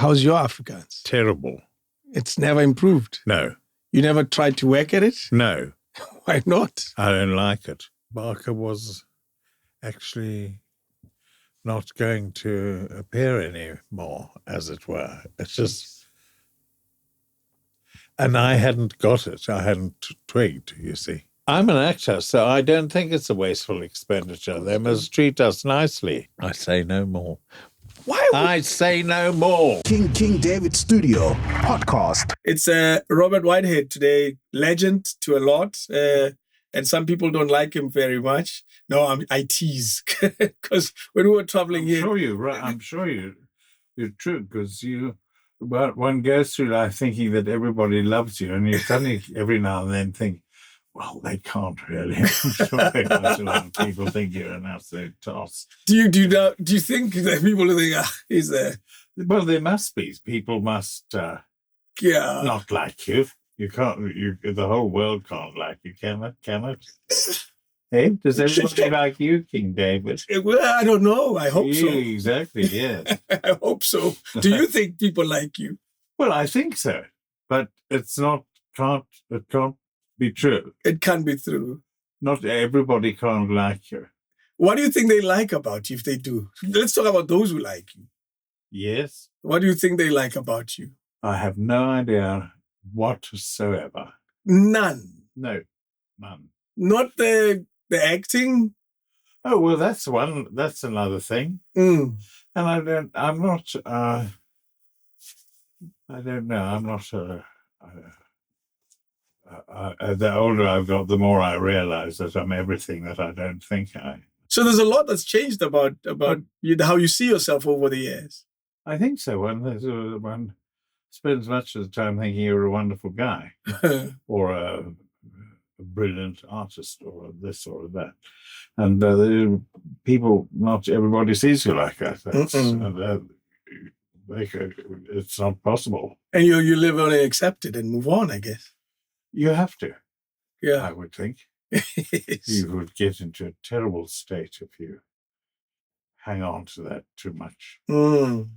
How's your Afrikaans? Terrible. It's never improved. No. You never tried to work at it? No. Why not? I don't like it. Barker was actually not going to appear anymore, as it were. It's just... And I hadn't got it. I hadn't twigged, you see. I'm an actor, so I don't think it's a wasteful expenditure. They must treat us nicely. I say no more. Why would... I say no more. King David Studio Podcast. It's Robert Whitehead today, legend to a lot. And some people don't like him very much. No, I tease. Because when we were traveling here... I'm sure you're true, because one goes through life thinking that everybody loves you, and you suddenly, every now and then, think, well, they can't really. I'm sure they quite a lot of people think you're an absolute toss. Do you think that people think, he's there? Well, there must be. People must not like you. You can't. The whole world can't like you, can it? Hey, does everybody like you, King David? Well, I don't know. I hope so. Exactly, yes. I hope so. Do you think people like you? Well, I think so. But it can't be true. It can't be true. Not everybody can't like you. What do you think they like about you if they do? Let's talk about those who like you. Yes. What do you think they like about you? I have no idea whatsoever. None? No, none. Not the acting? Oh, well, that's another thing. Mm. And I don't know. The older I've got, the more I realize that I'm everything that I don't think I am. So there's a lot that's changed about you, how you see yourself over the years. I think so. One spends much of the time thinking you're a wonderful guy or a brilliant artist or this or that. And people, not everybody sees you like that. It's not possible. And you live on it, accept it and move on, I guess. You have to. Yeah. I would think. You would get into a terrible state if you hang on to that too much. You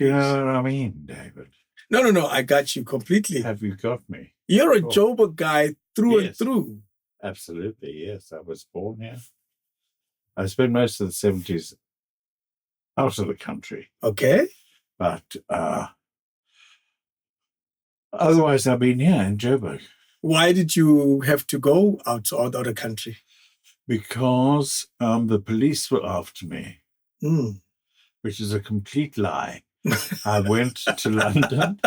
know what I mean, David? No. I got you completely. Have you got me? You're a Joburg guy through and through. Absolutely, yes. I was born here. I spent most of the 70s out of the country. Okay. But otherwise, I've been here in Joburg. Why did you have to go out of the country? Because the police were after me, which is a complete lie. I went to London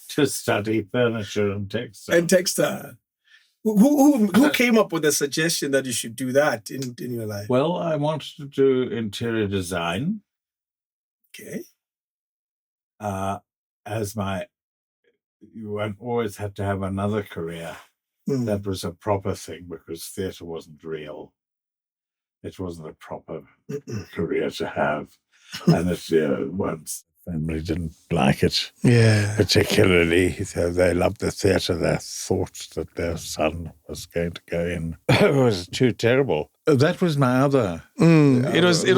to study furniture and textile. Who came up with the suggestion that you should do that in your life? Well, I wanted to do interior design. Okay. You always had to have another career. That was a proper thing because theatre wasn't real. It wasn't a proper career to have. And once the family didn't like it, particularly. They loved the theatre. They thought that their son was going to go in. It was too terrible. That was my other. It was the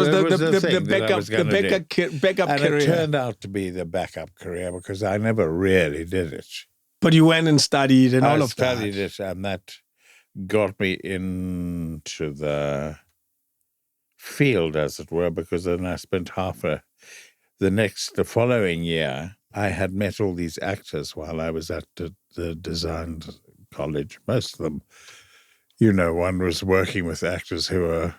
backup and career. It turned out to be the backup career because I never really did it. But you went and studied and all of that. I studied it, and that got me into the field, as it were, because then I spent the following year, I had met all these actors while I was at the design college. Most of them, one was working with actors who were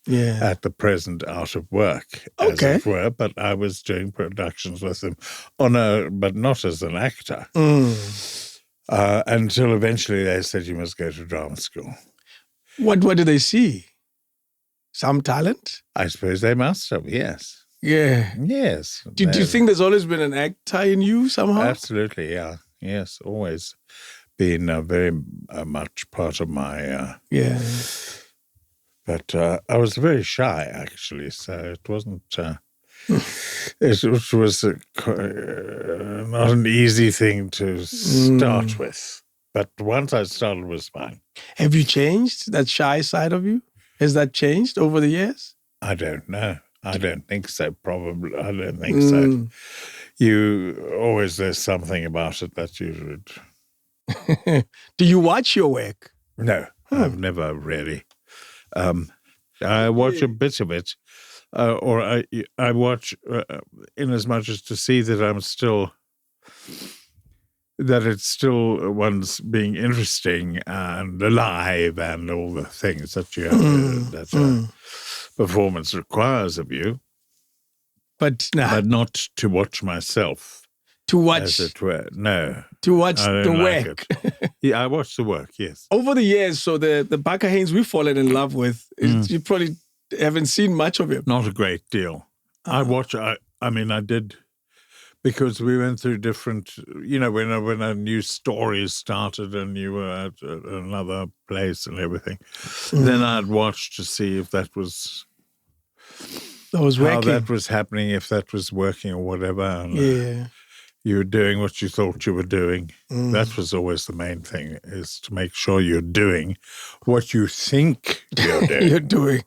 at the present out of work, as it were, but I was doing productions with them but not as an actor. Until eventually they said, you must go to drama school. What did they see? Some talent? I suppose they must have, yes. Yeah. Yes. Do you think there's always been an actor in you somehow? Absolutely, yeah. Yes, always been very much part of my... But I was very shy, actually, so it wasn't... it was not an easy thing to start with. But once I started, it was fine. Have you changed that shy side of you? Has that changed over the years? I don't know. I don't think so. Probably, I don't think so. There's something about it that you would. Do you watch your work? No, I've never really. I watch a bit of it, or I watch in as much as to see that it's still one's being interesting and alive and all the things that you have that a performance requires of you, but not to watch myself, to watch, as it were. No, to watch I the don't like work. it. Yeah, I watch the work. Yes, Over the years, so the Bakahanes we've fallen in love with, you probably haven't seen much of him. not a great deal. I mean, I did. Because we went through different, when a new story started and you were at another place and everything, then I'd watch to see if that was how that was happening, if that was working or whatever. And, you were doing what you thought you were doing. That was always the main thing, is to make sure you're doing what you think you're doing. You're doing.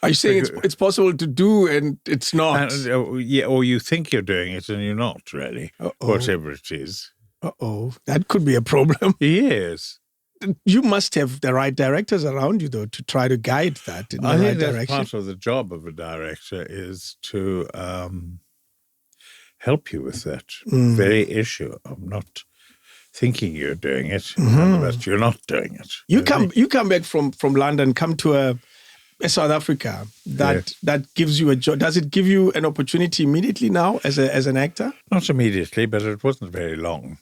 Are you saying it's possible to do and it's not? Or you think you're doing it and you're not really, whatever it is. That could be a problem. Yes. You must have the right directors around you, though, to try to guide that in the right think that's direction. part of the job of a director, is to help you with that very issue of not thinking you're doing it, and that you're not doing it. You come back from London, come to South Africa. That gives you a job. Does it give you an opportunity immediately now as an actor? Not immediately, but it wasn't very long.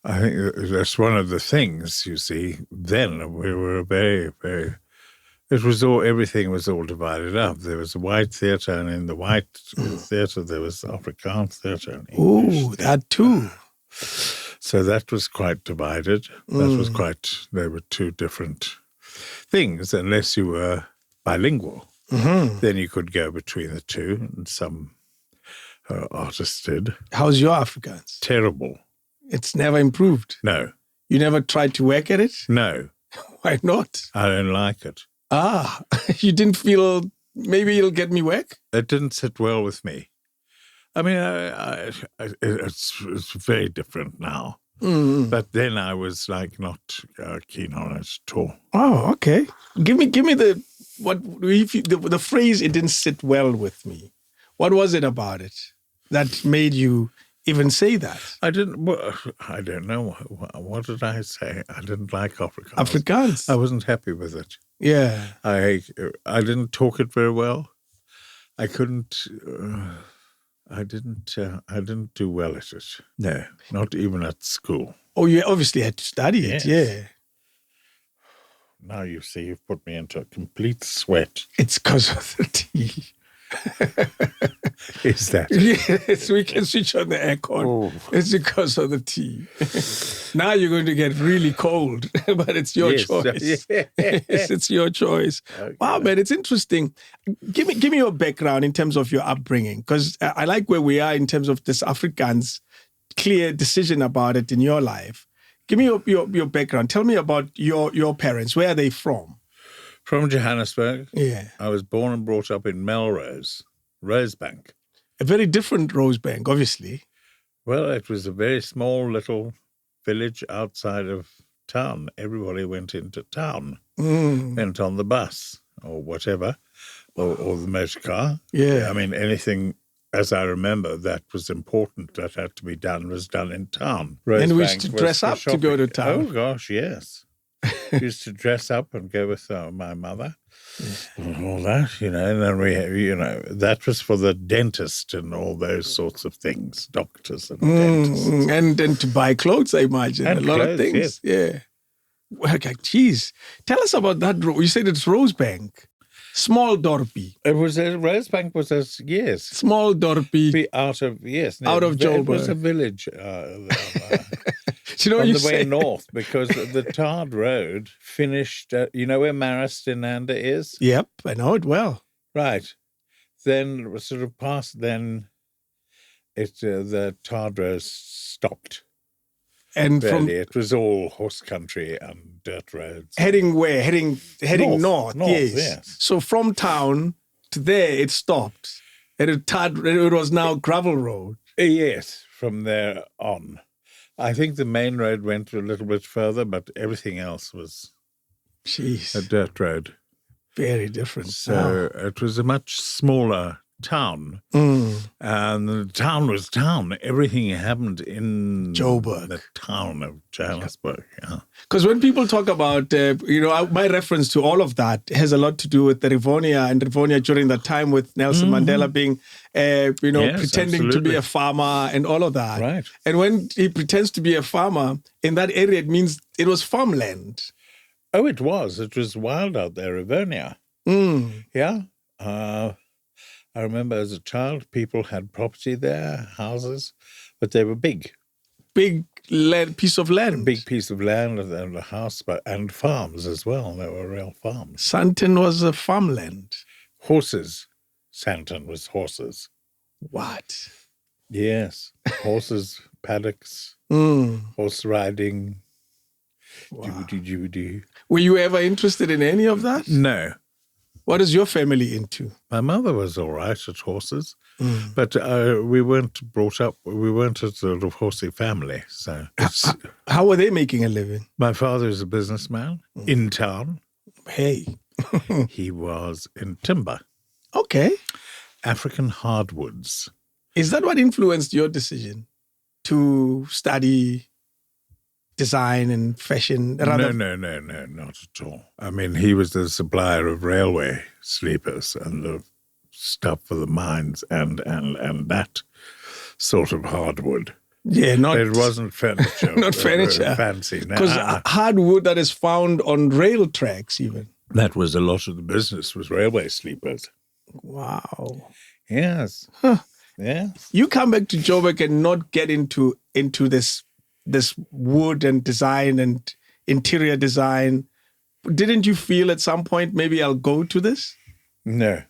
I think that's one of the things, you see. Then we were very, very. Everything was all divided up. There was a white theatre, and in the white theatre there was Afrikaans theatre. And English that too. So that was quite divided. They were two different things, unless you were bilingual. Then you could go between the two, and some artists did. How's your Afrikaans? Terrible. It's never improved? No. You never tried to work at it? No. Why not? I don't like it. You didn't feel maybe you'll get me work? It didn't sit well with me. I mean, it's very different now. But then I was like not keen on it at all. Oh, okay. Give me the phrase. It didn't sit well with me. What was it about it that made you even say that? I don't know. What did I say? I didn't like Afrikaans. Afrikaans. I wasn't happy with it. Yeah. I didn't talk it very well. I couldn't. I didn't do well at it. No, not even at school. Oh, you obviously had to study it, yeah. Now you see, you've put me into a complete sweat. It's because of the tea. Is that? Yes, we can switch on the aircon. Oh. It's because of the tea. Now you're going to get really cold, but it's your choice. It's your choice. Okay. Wow, man, it's interesting. Give me your background in terms of your upbringing, because I like where we are in terms of this Afrikaans clear decision about it in your life. Give me your background. Tell me about your parents. Where are they from? From Johannesburg. Yeah. I was born and brought up in Melrose, Rosebank. A very different Rosebank, obviously. Well, it was a very small little village outside of town. Everybody went into town, went on the bus or whatever, or the motor car. Yeah. I mean, anything, as I remember, that was important that had to be done was done in town. Rosebank, and we used to dress up to go to town. Oh, gosh, yes. Used to dress up and go with my mother and all that, and then we, that was for the dentist and all those sorts of things, doctors and dentists. And then to buy clothes, I imagine, and a lot of things. Yes. Yeah. Okay, geez. Tell us about that. You said it's Rosebank. Small dorpie. It was Rosebank was yes. Small dorpie. Out of Joburg. It was a village. On the way north, because the tarred road finished. You know where Marastinanda is? Yep, I know it well. Right. Then sort of past. Then the tarred road stopped. And it was all horse country and dirt roads. Heading where? Heading north. Yes. Yes. So from town to there, it stopped. And it was now gravel road. Yes, from there on. I think the main road went a little bit further, but everything else was a dirt road. Very different. So it was a much smaller town. And the town was town. Everything happened in Joburg, the town of Johannesburg. Because when people talk about, my reference to all of that has a lot to do with the Rivonia and Rivonia during that time with Nelson Mandela being, Yes, pretending to be a farmer and all of that. Right. And when he pretends to be a farmer in that area, it means it was farmland. Oh, it was. It was wild out there, Rivonia. Yeah. I remember as a child, people had property there, houses, but they were big. Big piece of land. A big piece of land and a house, and farms as well. There were real farms. Sandton was a farmland. Horses. Sandton was horses. What? Yes. Horses, paddocks, horse riding. Wow. Judy. Were you ever interested in any of that? No. What is your family into? My mother was all right at horses, but we weren't brought up, we weren't a sort of horsey family. So how were they making a living? My father is a businessman in town. Hey. He was in timber. Okay. African hardwoods. Is that what influenced your decision to study design and fashion? No, not at all. I mean, he was the supplier of railway sleepers and the stuff for the mines and that sort of hardwood. Yeah, it wasn't furniture. Not furniture. Fancy. Because hardwood that is found on rail tracks even. That was a lot of the business, was railway sleepers. Wow. Yes. Yes. You come back to Joburg and not get into this wood and design and interior design. Didn't you feel at some point, maybe I'll go to this? No.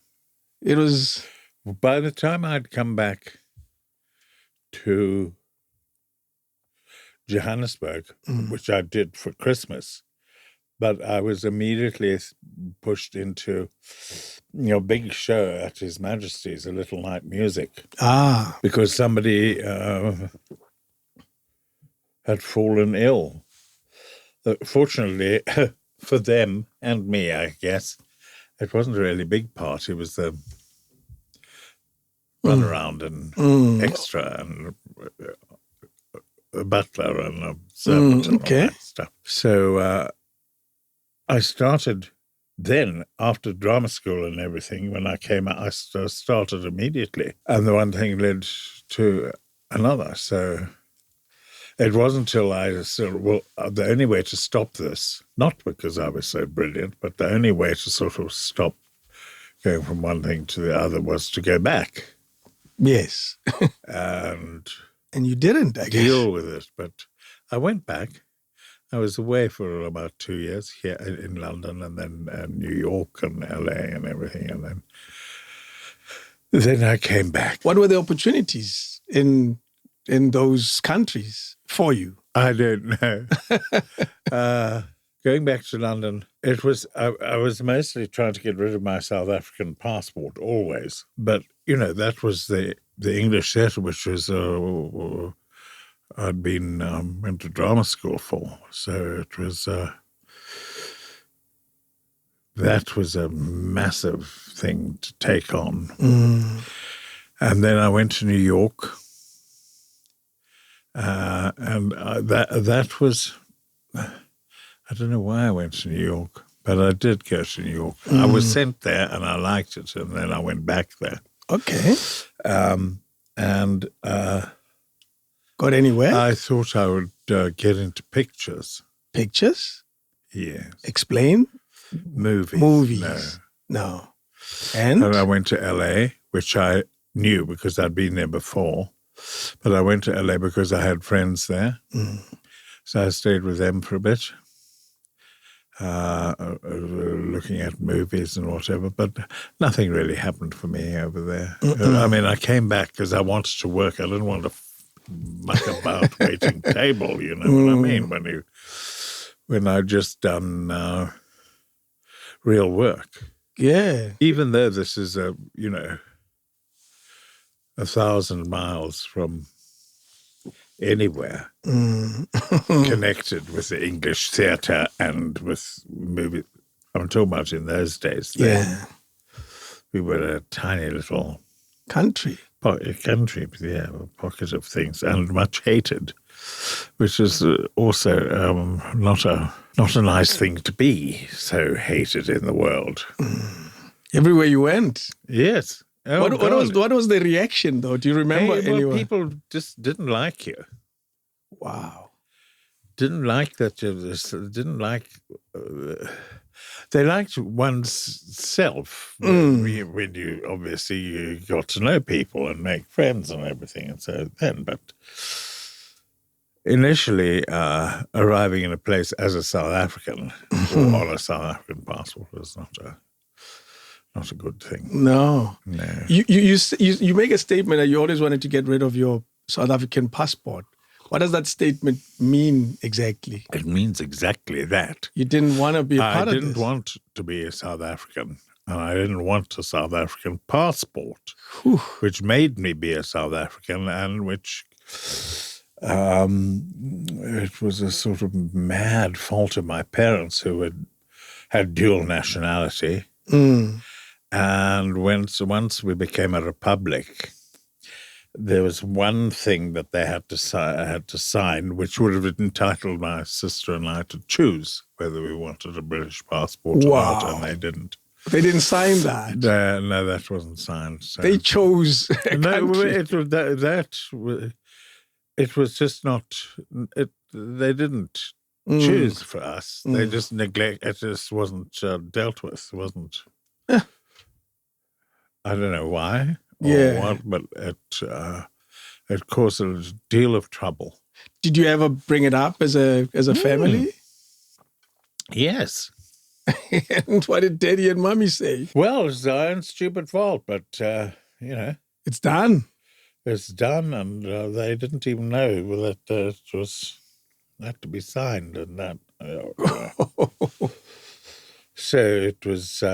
It was... By the time I'd come back to Johannesburg, which I did for Christmas, but I was immediately pushed into, big show at His Majesty's, A Little Night Music. Because somebody... had fallen ill. Fortunately for them and me, I guess, it wasn't a really big part. It was the runaround and extra and a butler and a servant and all that stuff. So I started then, after drama school and everything, when I came out, I started immediately. And the one thing led to another, so... It wasn't until I said, the only way to stop this, not because I was so brilliant, but the only way to sort of stop going from one thing to the other was to go back. Yes. And you didn't, I guess. Deal with it. But I went back. I was away for about 2 years here in London and then New York and LA and everything. And then I came back. What were the opportunities in those countries for you? I don't know. Going back to London, it was I was mostly trying to get rid of my South African passport always. But, that was the English theatre, which was I'd been went to drama school for. So it was that was a massive thing to take on. And then I went to New York. And that was, I don't know why I went to New York, but I did go to New York. I was sent there and I liked it, and then I went back there. Okay. And got anywhere? I thought I would get into pictures. Pictures? Yes. Explain? Movies. No. And I went to LA, which I knew because I'd been there before. But I went to LA because I had friends there. So I stayed with them for a bit, looking at movies and whatever. But nothing really happened for me over there. I mean, I came back because I wanted to work. I didn't want to muck about waiting table, you know what I mean? When I've just done real work. Yeah. Even though this is 1,000 miles from anywhere connected with the English theatre and with movie. I'm talking about in those days. Yeah. We were a tiny little country, a pocket of things, and much hated, which is also not a nice thing to be. So hated in the world. Everywhere you went. Yes. Oh, what was the reaction though? Do you remember anyone? People just didn't like you. Wow. Didn't like that. Didn't like. They liked one's self when you obviously you got to know people and make friends and everything, and so then. But initially, arriving in a place as a South African or on a South African passport was not a good thing. No. No. You make a statement that you always wanted to get rid of your South African passport. What does that statement mean exactly? It means exactly that. You didn't want to be a part of this. I didn't want to be a South African, and I didn't want a South African passport, which made me be a South African, and which it was a sort of mad fault of my parents who had dual nationality. And once we became a republic, there was one thing that they had to sign, which would have entitled my sister and I to choose whether we wanted a British passport or not, and they didn't. They didn't sign that? No, that wasn't signed. So. They chose a country. It was just not. They didn't choose for us. They just it just wasn't dealt with. It wasn't. I don't know why. What, but it caused a deal of trouble. Did you ever bring it up as a family? Yes. And what did Daddy and Mommy say? Well, it's their own stupid fault, but it's done. It's done, and they didn't even know that it had to be signed, and that. So it was.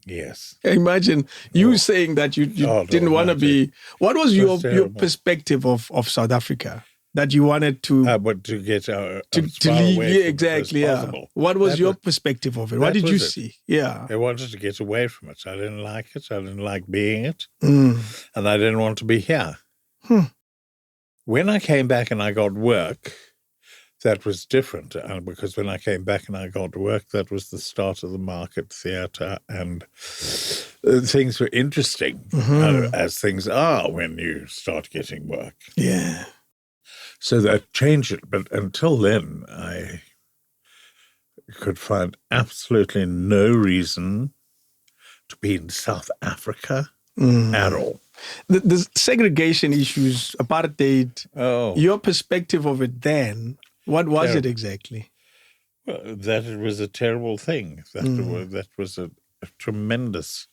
Yes. Imagine you saying that you didn't want to be. What was your perspective of South Africa that you wanted to? To get to leave. Yeah, exactly. Yeah. What was your perspective of it? What did you see? Yeah. I wanted to get away from it. I didn't like it. I didn't like being it, and I didn't want to be here. When I came back and I got work, that was different, because when I came back and I got work, that was the start of the market theatre, and things were interesting, as things are when you start getting work. Yeah. So that changed it, but until then, I could find absolutely no reason to be in South Africa at all. The segregation issues, apartheid, your perspective of it then, what was it exactly? Well, that it was a terrible thing. That was a tremendous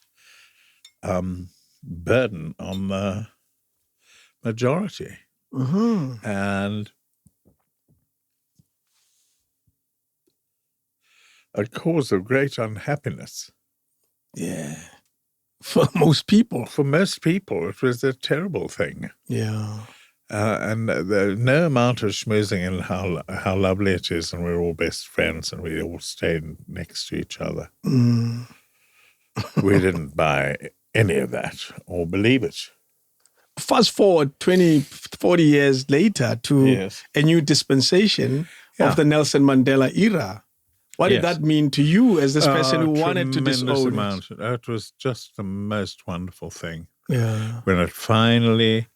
burden on the majority. And a cause of great unhappiness. Yeah. For most people. For most people, it was a terrible thing. Yeah. And no amount of schmoozing and how lovely it is, and we're all best friends, and we all stay next to each other. We didn't buy any of that or believe it. Fast forward 20, 40 years later to a new dispensation of the Nelson Mandela era. What did that mean to you as this person who wanted to disown it? It was just the most wonderful thing. Yeah. When it finally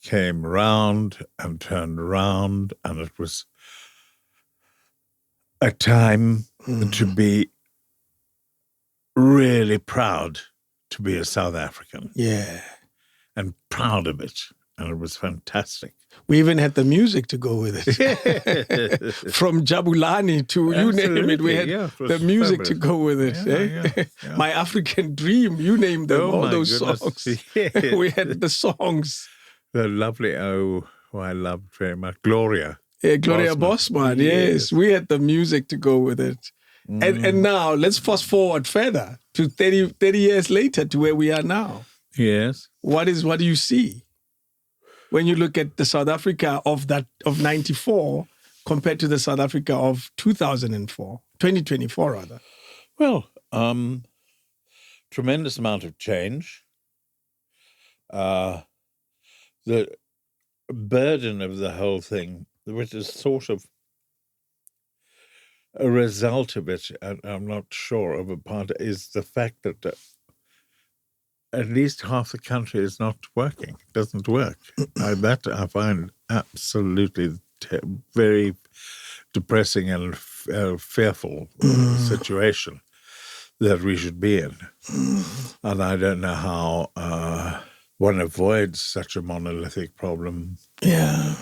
came round and turned around, and it was a time to be really proud to be a South African. Yeah. And proud of it. And it was fantastic. We even had the music to go with it. From Jabulani to you name it, we had the music to go with it. My African Dream, you named them, all those songs. We had the songs. The lovely, who I loved very much, Gloria. Gloria Bosman, yes. We had the music to go with it. And now, let's fast forward further to 30 years later to where we are now. Yes. What do you see when you look at the South Africa of 94 compared to the South Africa of 2024 rather? Well, tremendous amount of change. The burden of the whole thing, which is sort of a result of it, and I'm not sure of a part, is the fact that at least half the country is not working, doesn't work. That I find absolutely very depressing and fearful situation that we should be in. And I don't know how one avoids such a monolithic problem. Yeah.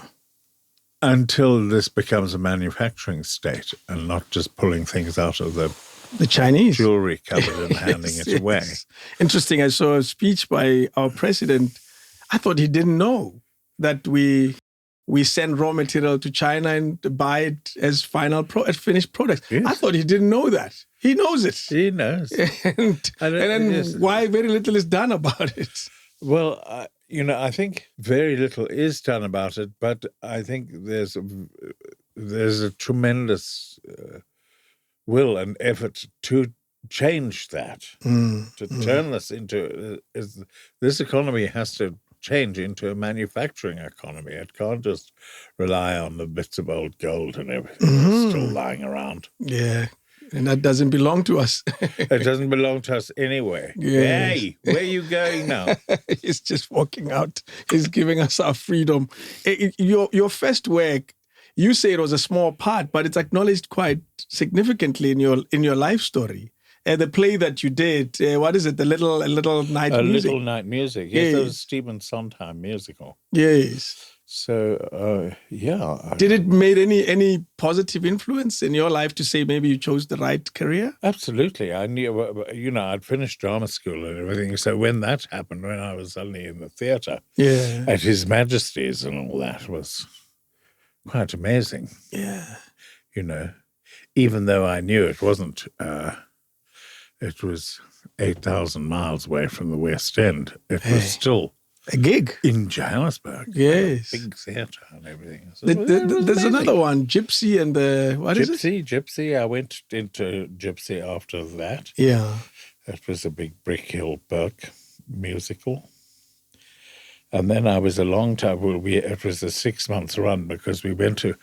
Until this becomes a manufacturing state and not just pulling things out of the Chinese jewelry cupboard and handing it away. Interesting. I saw a speech by our president. I thought he didn't know that we send raw material to China and buy it as finished products. Yes. I thought he didn't know that. He knows it. He knows. And then why very little is done about it? Well, I think very little is done about it, but I think there's a tremendous will and effort to change that, to turn this into this economy has to change into a manufacturing economy. It can't just rely on the bits of old gold and everything that's still lying around. Yeah. And that doesn't belong to us. It doesn't belong to us anyway. Yes. Hey, where are you going now? He's just walking out. He's giving us our freedom. Your first work, you say it was a small part, but it's acknowledged quite significantly in your life story. The play that you did, what is it? The Little Night Music? Little Night Music. Yes, that was a Stephen Sondheim musical. Yes. So, yeah. Did it make any positive influence in your life to say maybe you chose the right career? Absolutely. I knew, I'd finished drama school and everything. So when that happened, when I was suddenly in the theatre at His Majesty's and all that was quite amazing. Yeah. Even though I knew it wasn't, it was 8,000 miles away from the West End. It was still a gig in Johannesburg. Yes, big theatre and everything. So there's another one, Gypsy and Gypsy. I went into Gypsy after that. Yeah, it was a big Brick Hill Burke musical. And then I was a long time. It was a 6 month run because we went to.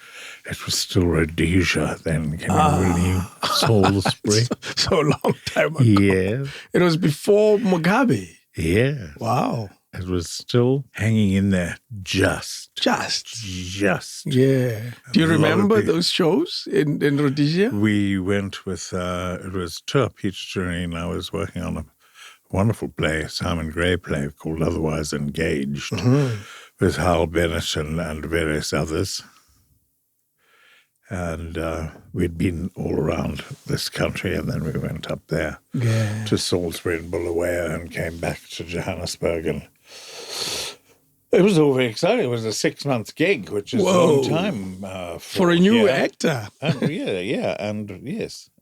It was still Rhodesia then. Can you believe Salisbury? So long time ago. Yeah, it was before Mugabe. Yeah. Wow. It was still hanging in there, just. Yeah. Do you remember those shows in Rhodesia? We went with. It was Tur Peter Tureen. I was working on a wonderful play, Simon Gray play called Otherwise Engaged, with Hal Bennett and various others. And we'd been all around this country, and then we went up there to Salisbury and Bulawayo and came back to Johannesburg. And it was all very exciting. It was a 6 month gig, which is a long time. For a new actor.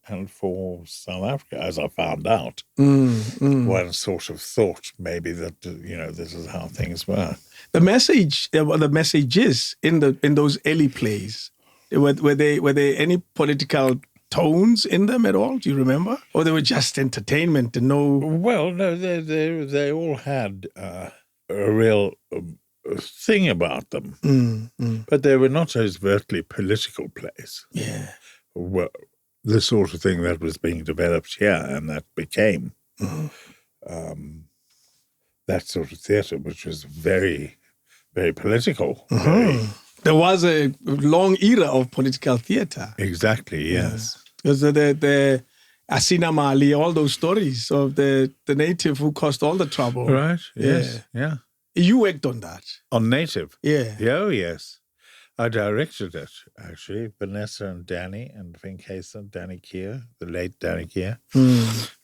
And for South Africa, as I found out, one sort of thought maybe that this is how things were. The messages in those early plays, were there any political tones in them at all? Do you remember, or they were just entertainment and no? Well, no, they all had a real thing about them, but they were not overtly political plays. Yeah. Well, the sort of thing that was being developed here and that became that sort of theatre, which was very, very political. There was a long era of political theatre. Exactly, yes. Because the Asina Mali, all those stories of the native who caused all the trouble. Right, yes, yeah. You worked on that. On Native? Yeah. Oh, yes. I directed it, actually. Vanessa and Danny and Vinkesa, Danny Keir, the late Danny Keir.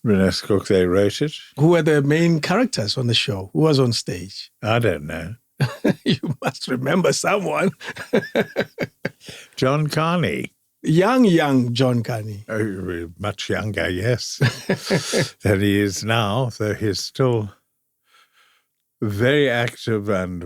Vanessa Cook, they wrote it. Who were the main characters on the show? Who was on stage? I don't know. You must remember someone. John Carney. Young John Carney. Much younger, yes, than he is now. So he's still very active and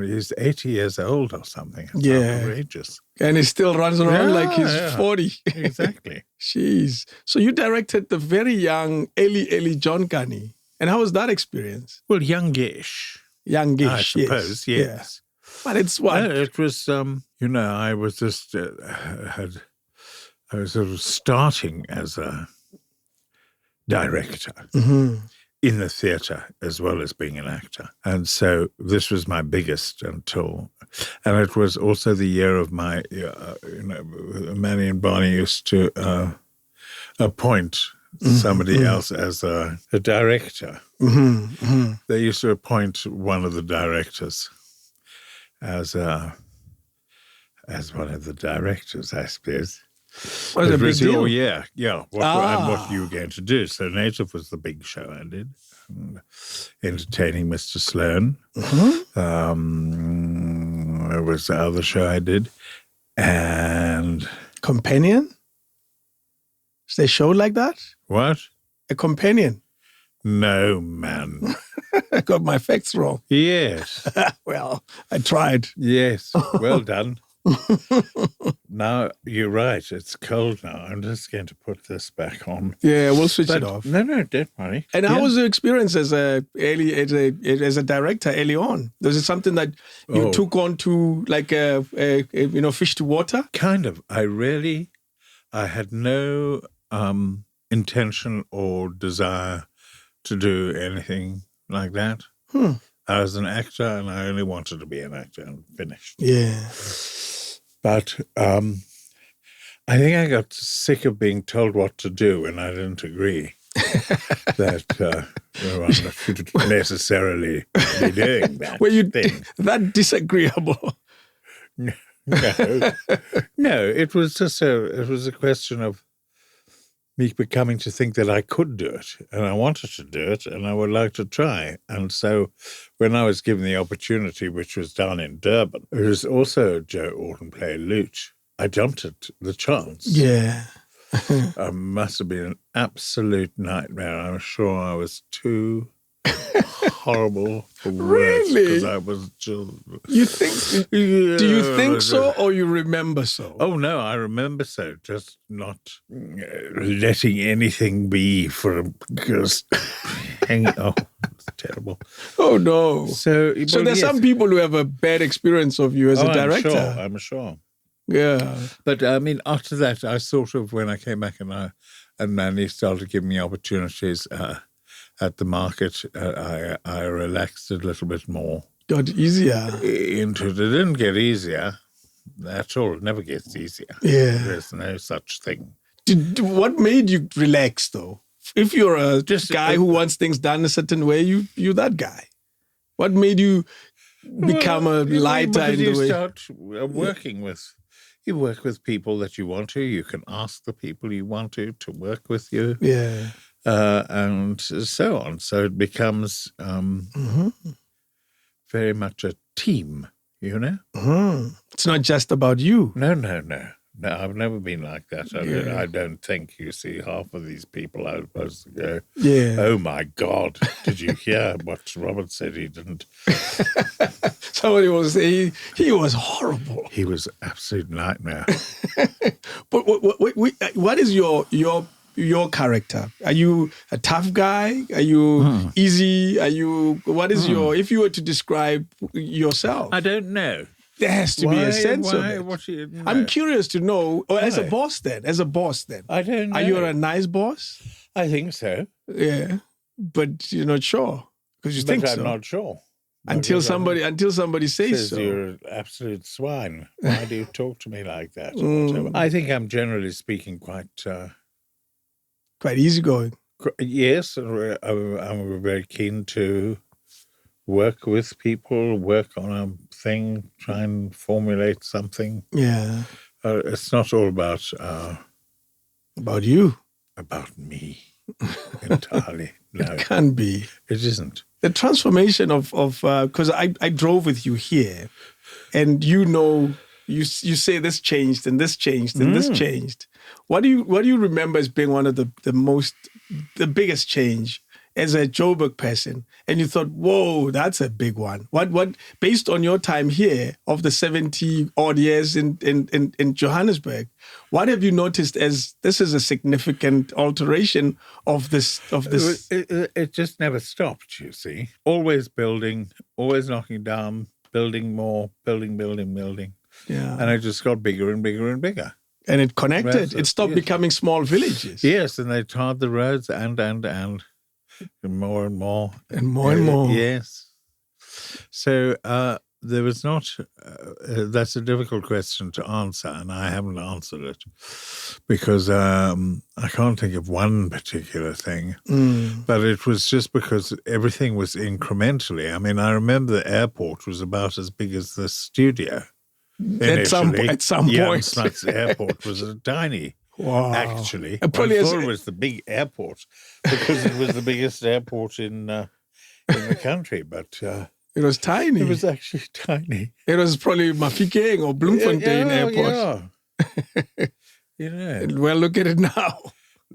he's 80 years old or something. It's outrageous. And he still runs around like he's 40. Exactly. Jeez. So you directed the very young, early John Carney. And how was that experience? Well, youngish. Youngish, I suppose, yes. Yeah. But it's what? It was, I was just, I was sort of starting as a director. Mm-hmm. In the theatre as well as being an actor. And so this was my biggest and it was also the year of my, Manny and Barney used to appoint somebody else as a director. Mm-hmm. Mm-hmm. They used to appoint one of the directors as one of the directors, I suppose. What a big deal. What you were going to do. So Native was the big show I did. Entertaining Mr. Sloan. Mm-hmm. There was the other show I did. And... Companion? Is there a show like that? What? A companion? No, man. I got my facts wrong. Yes. Well, I tried. Yes. Well done. Now, you're right. It's cold now. I'm just going to put this back on. Yeah, we'll switch it off. No, don't worry. And how was your experience as a director early on? Was it something that you took on to like fish to water? Kind of. I had no intention or desire to do anything like that. I was an actor and I only wanted to be an actor and finished. Yeah. But I think I got sick of being told what to do and I didn't agree that I shouldn't necessarily be doing that thing. That disagreeable? No, it was just a question of me becoming to think that I could do it and I wanted to do it and I would like to try. And so when I was given the opportunity, which was down in Durban, it was also Joe Orton play Lute. I jumped at the chance. Yeah. It must have been an absolute nightmare. I'm sure I was too horrible for words. Really? Because I was just... You think? Do you think so, or you remember so? Oh no, I remember so. Just not letting anything be for just hanging. Oh, it's terrible. Oh no. So there's some people who have a bad experience of you as a director. I'm sure. Yeah. But I mean, after that, I sort of, when I came back and Manny started giving me opportunities at the market, I relaxed a little bit more. Got easier. Into it. It didn't get easier at all. It never gets easier. Yeah. There's no such thing. What made you relax, though? If you're a guy who wants things done a certain way, you're that guy. What made you become a lighter in the way? You start working with... You work with people that you want to. You can ask the people you want to work with you. Yeah. And so on. So it becomes very much a team, you know? Mm-hmm. It's not just about you. No, I've never been like that. I don't think. You see, half of these people are supposed to go, oh my God, did you hear what Robert said? He didn't. Somebody will say he was horrible. He was an absolute nightmare. But what is your character? Are you a tough guy? Are you easy? What is if you were to describe yourself? I don't know. There has to be a sense of it. I'm curious to know, or as a boss then. I don't know. Are you a nice boss? I think so. Yeah, but you're not sure because you think so. I'm not sure. Until somebody says so. You're an absolute swine. Why do you talk to me like that? I think I'm generally speaking quite easygoing. Yes, I'm very keen to work with people, work on a thing, try and formulate something. Yeah. It's not all about you. About me entirely. No. It can't be. It isn't. The transformation of because I drove with you here, and you say this changed and this changed and this changed. What do you remember as being one of the biggest change as a Joburg person? And you thought, whoa, that's a big one. What based on your time here of the 70 odd years in Johannesburg, what have you noticed as this is a significant alteration of this? It just never stopped, you see. Always building, always knocking down, building more, building. Yeah. And it just got bigger and bigger and bigger. And it connected. It stopped becoming small villages. Yes, and they tarred the roads and more and more. And more and more. Yes. So there was not, that's a difficult question to answer, and I haven't answered it because I can't think of one particular thing. But it was just because everything was incrementally. I mean, I remember the airport was about as big as the studio. At some point. Smuts Airport was tiny. Wow. Actually. I thought it was the big airport because it was the biggest airport in the country, but it was tiny. It was actually tiny. It was probably Mafikeng or Bloemfontein Airport. Yeah. Well, look at it now.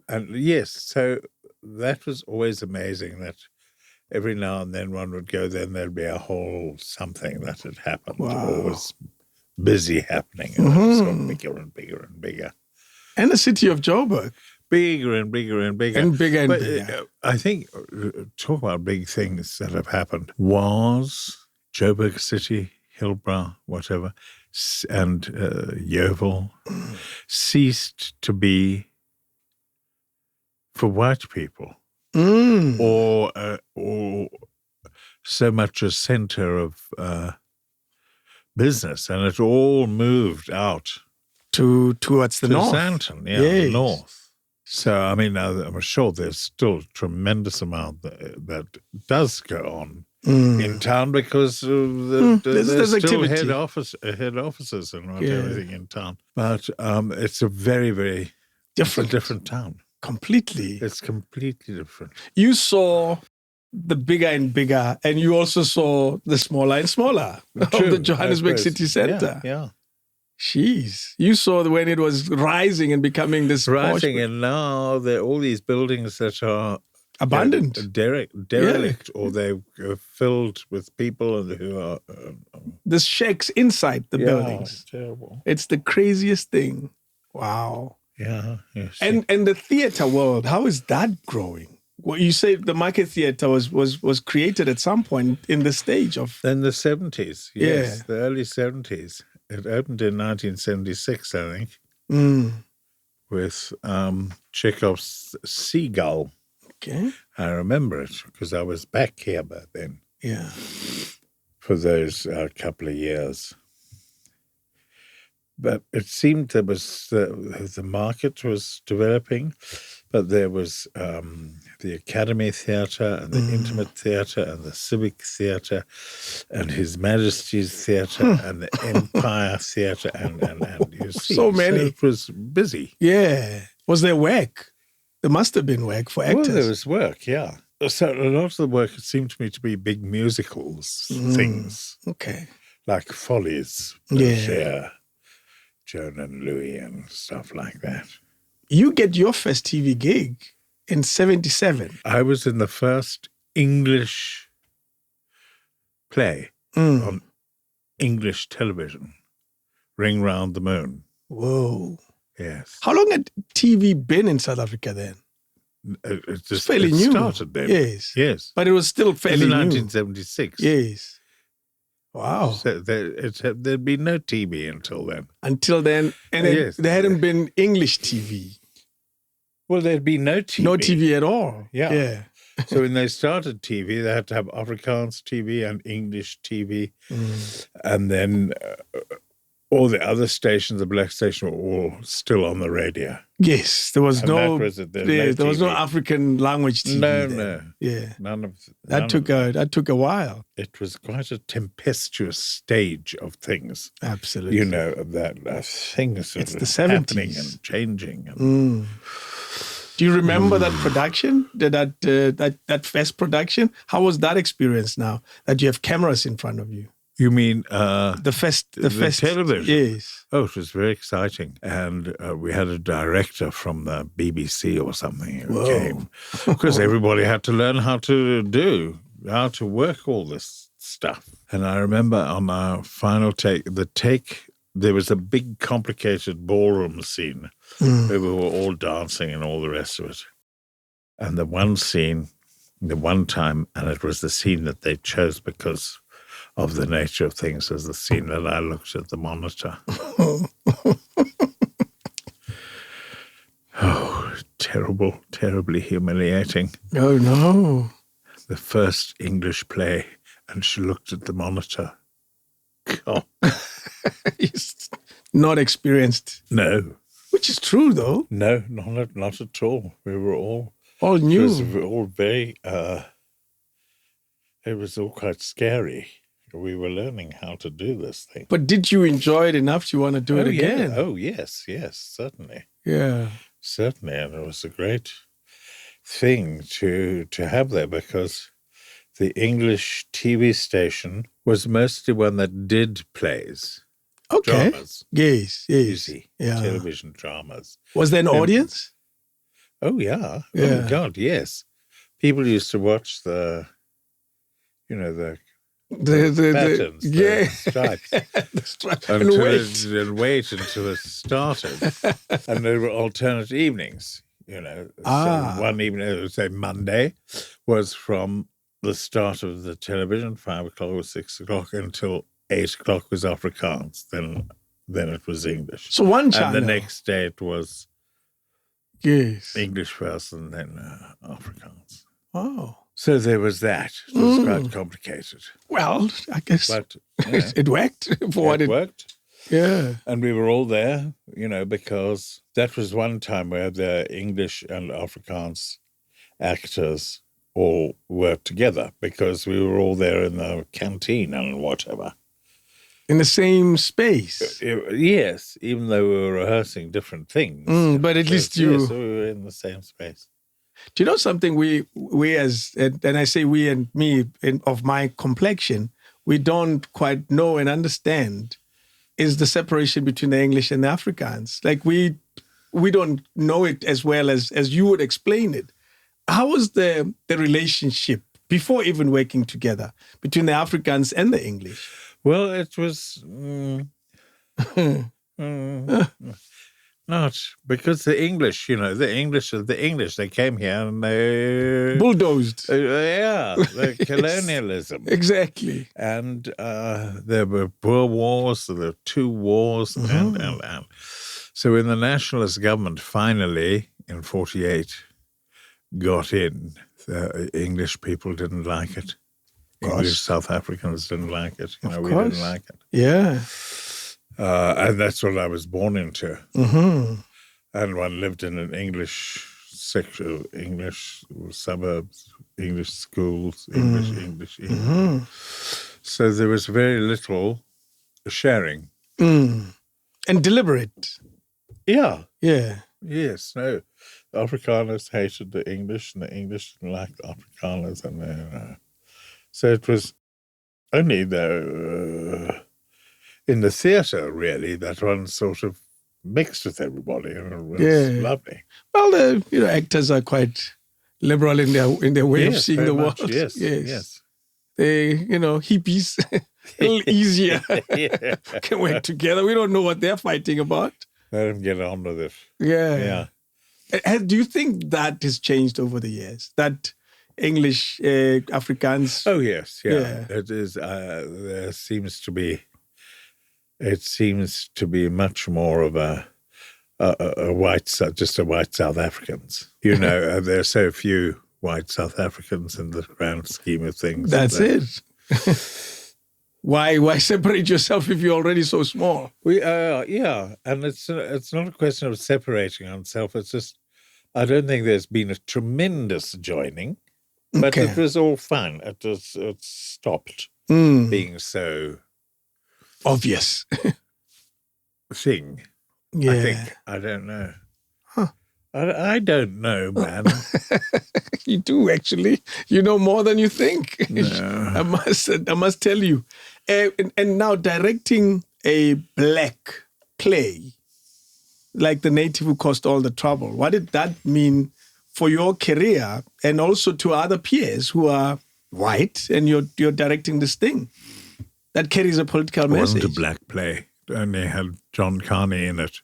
And yes, so that was always amazing that every now and then one would go there and there'd be a whole something that had happened or was busy happening. And it got bigger and bigger and bigger. And the city of Joburg. Bigger and bigger and bigger. And bigger and bigger. I think, talk about big things that have happened, was Joburg City, Hillbrow, whatever, and Yeovil ceased to be for white people or so much a center of business, and it all moved out towards the north. Sandton, the north. So, I mean, I'm sure there's still a tremendous amount that does go on in town because there's still head offices and everything in town. But it's a very, very different town. Completely. It's completely different. You saw the bigger and bigger, and you also saw the smaller and smaller of the Johannesburg city centre. Yeah. Jeez. You saw when it was rising and becoming this rising, and now there are all these buildings that are abandoned, derelict, or they're filled with people who are the shacks inside the buildings. It's terrible. It's the craziest thing. Wow. Yeah. Yes. And the theatre world, how is that growing? Well, you say the Market Theatre was created at some point in the stage of in the 70s. Yes, the early 70s. It opened in 1976, I think, with Chekhov's Seagull. Okay. I remember it because I was back here by then. Yeah. For those couple of years. But it seemed there was the market was developing, but there was the Academy Theatre and the Intimate Theatre and the Civic Theatre and His Majesty's Theatre and the Empire Theatre and you see. So many. So it was busy. Yeah. Was there work? There must have been work for actors. Well, there was work, yeah. So a lot of the work seemed to me to be big musicals things. Okay. Like Follies. Yeah. Joan and Louis and stuff like that. You get your first TV gig in 77. I was in the first English play on English television, Ring Round the Moon. Whoa. Yes. How long had TV been in South Africa then? It's fairly new. It started then. Yes. But it was still fairly new. 1976. Yes. Wow. So there'd been no TV until then. Until then. And there hadn't been English TV. Well, there'd be no TV. No TV at all. Yeah. So when they started TV, they had to have Afrikaans TV and English TV. And then all the other stations, the black station, were all still on the radio. Yes, there was no African language TV. No. Yeah, that took a while. It was quite a tempestuous stage of things. Absolutely, you know that things. It's the 70s happening and changing. And Do you remember that production, that fest production? How was that experience now that you have cameras in front of you? You mean the fest television? Yes. Oh, it was very exciting. And we had a director from the BBC or something who came. Because everybody had to learn how to work all this stuff. And I remember on our final take, there was a big, complicated ballroom scene where we were all dancing and all the rest of it. And the one scene, the one time, and it was the scene that they chose because of the nature of things, as the scene that I looked at the monitor. Oh, terrible, terribly humiliating. Oh, no. The first English play, and she looked at the monitor. God. He's not experienced. No. Which is true, though. No, not at all. We were all new. It was all very, it was all quite scary. We were learning how to do this thing. But did you enjoy it enough to want to do it again? Yeah. Oh, yes, certainly. Yeah. Certainly, and it was a great thing to have there because the English TV station was mostly one that did plays. Okay. Dramas. Yes. Easy. Yeah. Television dramas. Was there an audience? Oh, yeah. Yeah. Oh, my God, yes. People used to watch the patterns, the stripes. The stripes. And wait until it started. And there were alternate evenings, So one evening, say Monday, was from the start of the television, 5 o'clock or 6 o'clock, until 8 o'clock was Afrikaans. Then it was English. So one channel. And the next day it was English first and then Afrikaans. Oh. So there was that. It was quite complicated. Well, I guess but, it worked for what it worked. Yeah. And we were all there, because that was one time where the English and Afrikaans actors all worked together because we were all there in the canteen and whatever. In the same space? Yes, even though we were rehearsing different things. But at least you... Yes, we were in the same space. Do you know something we as, and I say we and me of my complexion, we don't quite know and understand is the separation between the English and the Afrikaans. Like we don't know it as well as you would explain it. How was the relationship before even working together between the Afrikaans and the English? Well, it was not because the English, they came here and they bulldozed. The colonialism. Exactly. And there were Boer wars, there were 2 wars, and so when the nationalist government finally in 1948 got in, the English people didn't like it. English South Africans didn't like it. We didn't like it. Yeah. And that's what I was born into. Mm-hmm. And one lived in an English section, English suburbs, English schools, English. Mm-hmm. So there was very little sharing. And deliberate. Yeah. Yeah. Yes. No. The Afrikaners hated the English, and the English didn't like the Afrikaners. And so it was only in the theatre, really, that one sort of mixed with everybody, and it was lovely. Well, the actors are quite liberal in their way of seeing the world. Yes. They, hippies, a little easier. Can work together. We don't know what they're fighting about. Let them get on with it. Yeah. Do you think that has changed over the years? That English, Afrikaans? Oh, yes. Yeah. It is. There seems to be. It seems to be much more of a white South Africans. There are so few white South Africans in the grand scheme of things. That's it. Why separate yourself if you're already so small? And it's not a question of separating ourselves. It's just I don't think there's been a tremendous joining, but it was all fun. It stopped being so obvious thing. Yeah. I think. I don't know. Huh. I don't know, man. You do, actually. You know more than you think. No. I must tell you. And now directing a black play, like The Native Who Caused All the Trouble, what did that mean for your career and also to other peers who are white and you're directing this thing that carries a political message? It wasn't a black play. It only had John Carney in it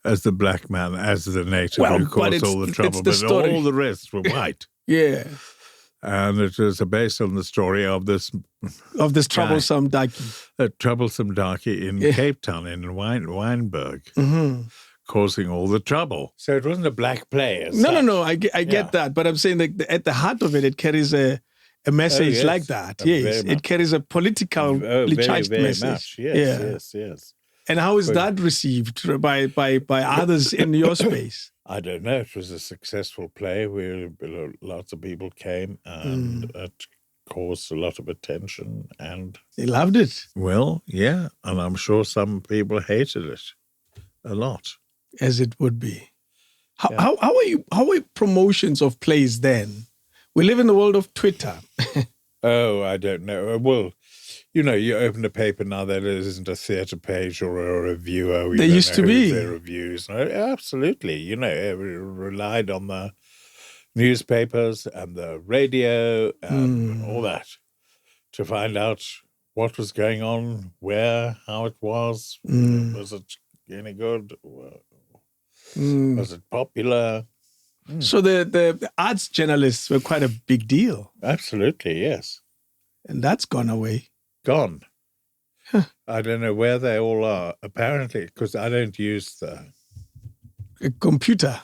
as the black man, as the native who caused all the trouble. But all the rest were white. Yeah. And it was based on the story of this troublesome darky. A troublesome darky in Cape Town, in Wynberg, causing all the trouble. So it wasn't a black play. No. I get that. But I'm saying that at the heart of it, it carries a message like that. Yes. It carries a politically charged message. Yes. And how is that received by others in your space? I don't know. It was a successful play where lots of people came and it caused a lot of attention. And they loved it. Well, yeah. And I'm sure some people hated it a lot. As it would be. How are promotions of plays then? We live in the world of Twitter. Oh, I don't know. Well, you know, you open a paper now, there isn't a theatre page or a reviewer. There used to be. Their reviews. No, absolutely. You know, it relied on the newspapers and the radio and all that to find out what was going on, where, how it was. Was it any good? Was it popular? So the arts journalists were quite a big deal. Absolutely, yes. And that's gone away. Gone. I don't know where they all are. Apparently, because I don't use the computer.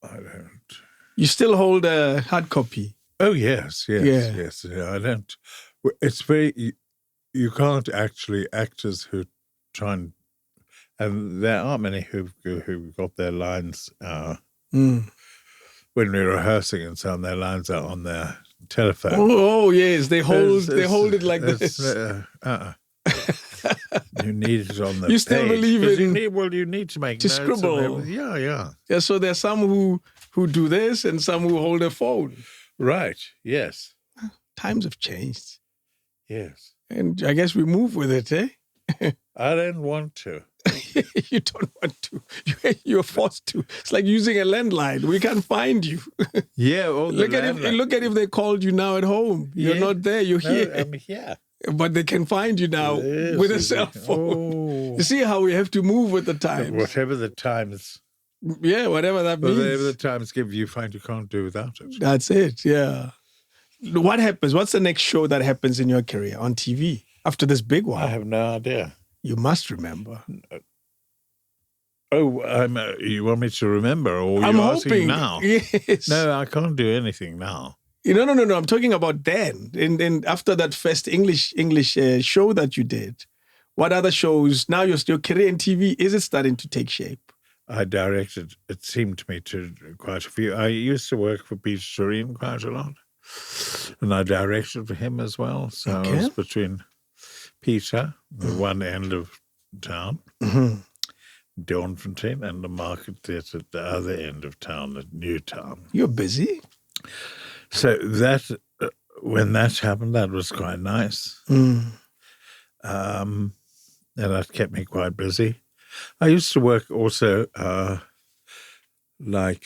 I don't. You still hold a hard copy? Oh yes. I don't. It's very. You can't actually actors who try and there aren't many who got their lines when we're rehearsing and so on. Their lines are on their telephone. Oh yes, they hold it like this. You need it on the You still page. believe it? You need to make notes scribble. Yeah. So there's some who do this and some who hold a phone. Right. Yes. Times have changed. Yes. And I guess we move with it, eh? I don't want to. You don't want to. You're forced to. It's like using a landline. We can't find you. Yeah. Look at if they called you now at home. You're not there. You're here. I'm here. But they can find you now with a cell phone. You see how we have to move with the times. Whatever the times. Yeah, whatever that means. Whatever the times give, you find you can't do without it. That's it, yeah. What happens? What's the next show that happens in your career on TV after this big one? I have no idea. You must remember. Oh, you want me to remember, or I'm you're asking hoping now? Yes. No, I can't do anything now. No. I'm talking about then. And after that first English show that you did, what other shows? Now your career in TV, is it starting to take shape? I directed, it seemed to me, to quite a few. I used to work for Peter Serene quite a lot. And I directed for him as well. So I was between Peter, the one end of town, Dawnfontein, and the Market Theatre at the other end of town, at Newtown. You're busy. So that, when that happened, that was quite nice. And that kept me quite busy. I used to work also, not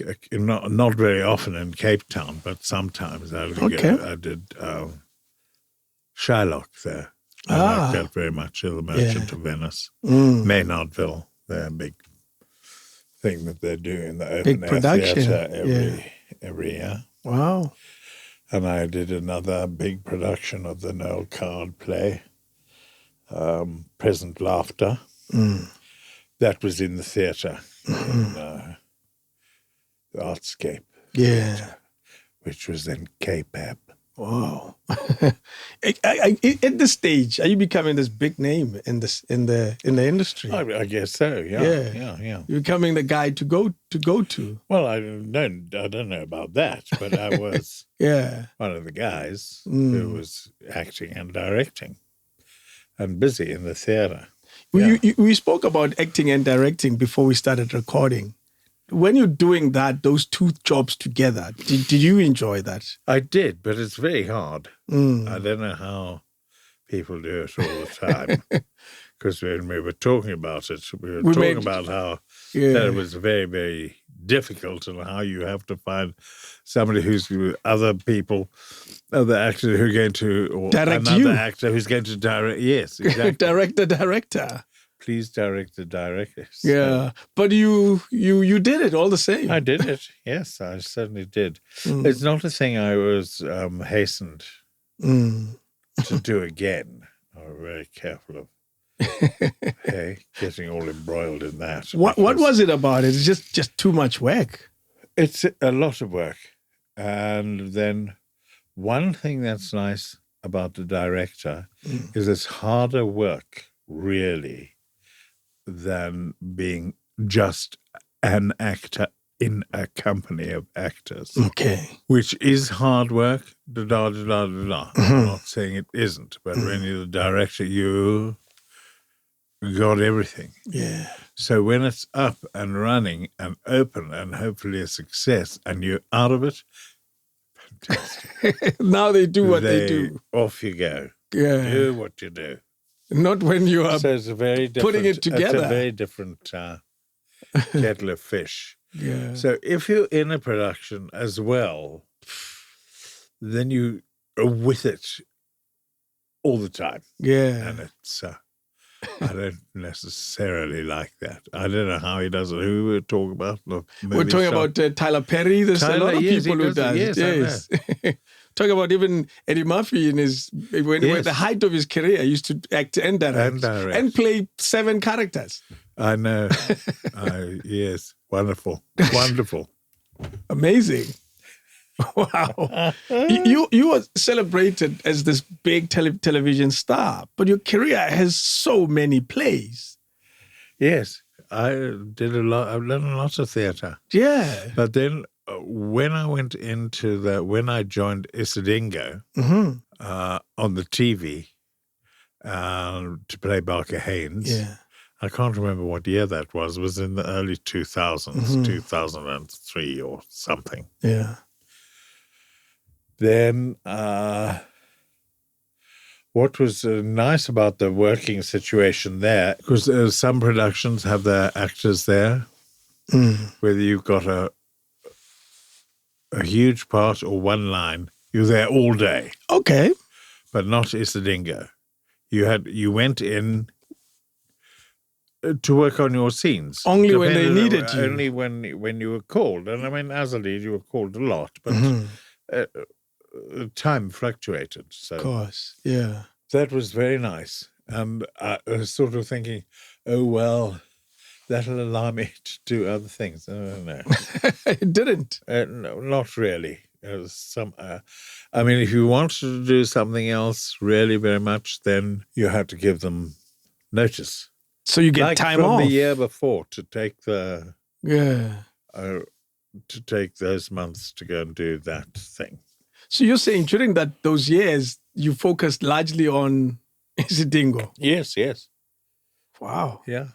very often in Cape Town, but sometimes I did Shylock there. I liked that very much, The Merchant of Venice. Maynardville, their big thing that they do in the open air theatre every year. Wow. And I did another big production of the Noel Coward play, Present Laughter. That was in the theatre, in the Artscape Theatre, which was in Cape Ab. Wow! At this stage, are you becoming this big name in the industry? I guess so. Yeah. You're becoming the guy to go to. Well, I don't know about that, but I was one of the guys who was acting and directing, and busy in the theatre. We spoke about acting and directing before we started recording. when you're doing that, those two jobs together, did you enjoy that? I did, but it's very hard. I don't know how people do it all the time. Because when we were talking about it, we were talking about how that it was very, very difficult and how you have to find somebody who's other people, other actors who are going to, or direct another you. actor who's going to direct. Yes, exactly. Direct the director. Please direct the director. Yeah, but you did it all the same. I did it. Yes, I certainly did. It's not a thing I was hastened to do again. I was very careful of getting all embroiled in that. What was it about it? It's just too much work. It's a lot of work. And then one thing that's nice about the director is it's harder work, really, than being just an actor in a company of actors. Okay. Which is hard work. I'm not saying it isn't, but when you're the director, you got everything. Yeah. So when it's up and running and open and hopefully a success and you're out of it, fantastic. Now they do what they do. Off you go. Yeah. Do what you do. Not when you are so it's a very putting it together. It's a very different kettle of fish. Yeah. So if you're in a production as well, then you are with it all the time. Yeah. And it's... I don't necessarily like that. I don't know how he does it. Who we were talking about? We're talking about Tyler Perry. There's a lot of people who does it. Yes. Talking about even Eddie Murphy in his when the height of his career, used to act and direct and play 7 characters. I know. Yes, wonderful, wonderful, amazing. Wow. You were celebrated as this big television star, but your career has so many plays. Yes, I did a lot. I've done lots of theatre. Yeah. But then when I went when I joined Isidingo on the TV to play Barker Haynes. Yeah. I can't remember what year that was. It was in the early 2000s, 2003 or something. Yeah. Then what was nice about the working situation there, because some productions have their actors there, whether you've got a huge part or one line, you're there all day. Okay. But not Isidingo. You went in to work on your scenes. Only when they needed you. Only when you were called. And I mean, as a lead, you were called a lot, but time fluctuated. So of course, yeah. That was very nice. And I was sort of thinking, oh, well, that'll allow me to do other things. No. It didn't? No, not really. I mean, if you wanted to do something else really very much, then you had to give them notice. So you get time from off. The year before to take to take those months to go and do that thing. So you're saying during those years you focused largely on Isidingo? Yes. Wow. Yeah.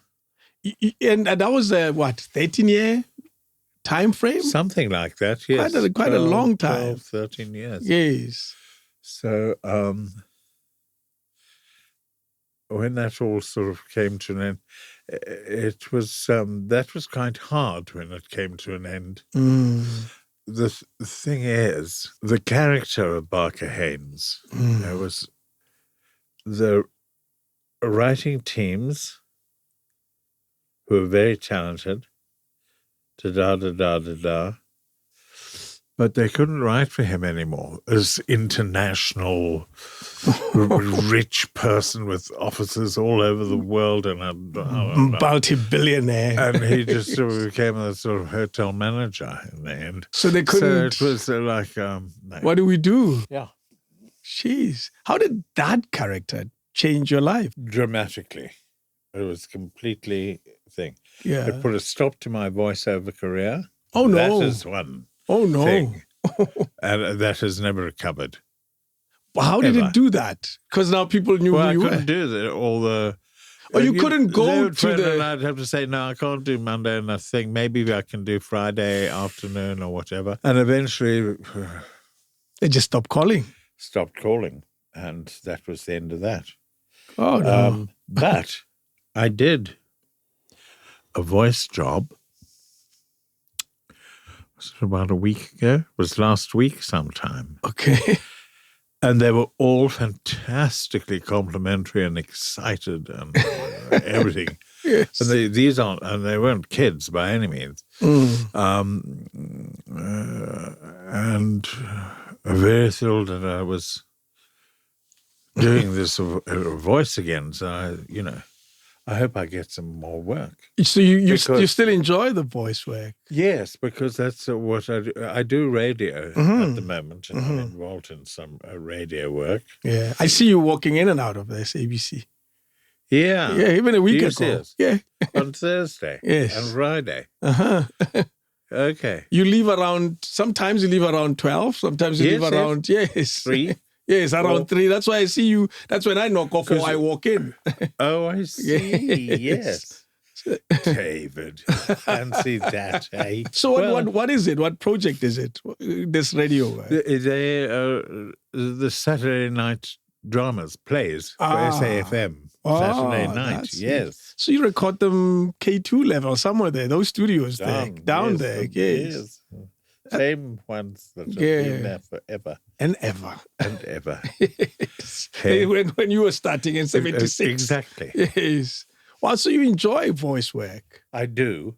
And that was 13-year time frame? Something like that. Yes. Quite a long time. 12, 13 years. Yes. So when that all sort of came to an end, it was that was quite hard when it came to an end. The thing is, the character of Barker Haynes, there was the writing teams who were very talented, but they couldn't write for him anymore as international rich person with offices all over the world and multi-billionaire. And he just sort of became a sort of hotel manager in the end. So they couldn't. So it was like, no. What do we do? Yeah. Jeez. How did that character change your life? Dramatically. It was completely thing. Yeah. It put a stop to my voiceover career. Oh, no. That is one. Oh, no. Thing. And that has never recovered. How did it do that? Because now people knew who you were. I couldn't do that. Or you couldn't They go would to phone and the... I'd have to say, no, I can't do Monday, and I think maybe I can do Friday afternoon or whatever. And eventually They just stopped calling. stopped calling, and that was the end of that. Oh, no. But I did a voice job. Was it about a week ago? It was last week sometime. Okay. And they were all fantastically complimentary and excited and everything. Yes. And they weren't kids by any means. And very thrilled that I was doing this voice again. So, I hope I get some more work. So you still enjoy the voice work? Yes, because that's what I do. I do radio at the moment, and I'm involved in some radio work. Yeah. I see you walking in and out of this ABC. Yeah. Yeah, even a week Do you ago. see us? Yeah. On Thursday. Yes. And Friday. Uh-huh. Okay. You leave sometimes you leave around 12, sometimes you leave around, 3. Yes, around 3. That's why I see you. That's when I knock off or I walk in. Oh, I see. Yes. David, fancy that, eh? So what is it? What project is it? This radio work? The Saturday night dramas, plays for SAFM. Saturday night, yes. So you record them K2 level somewhere there, those studios down there. Yes. Same ones that have been there forever. And ever. And ever. Yes. When you were starting in 76. Exactly. Yes. Well, so you enjoy voice work. I do.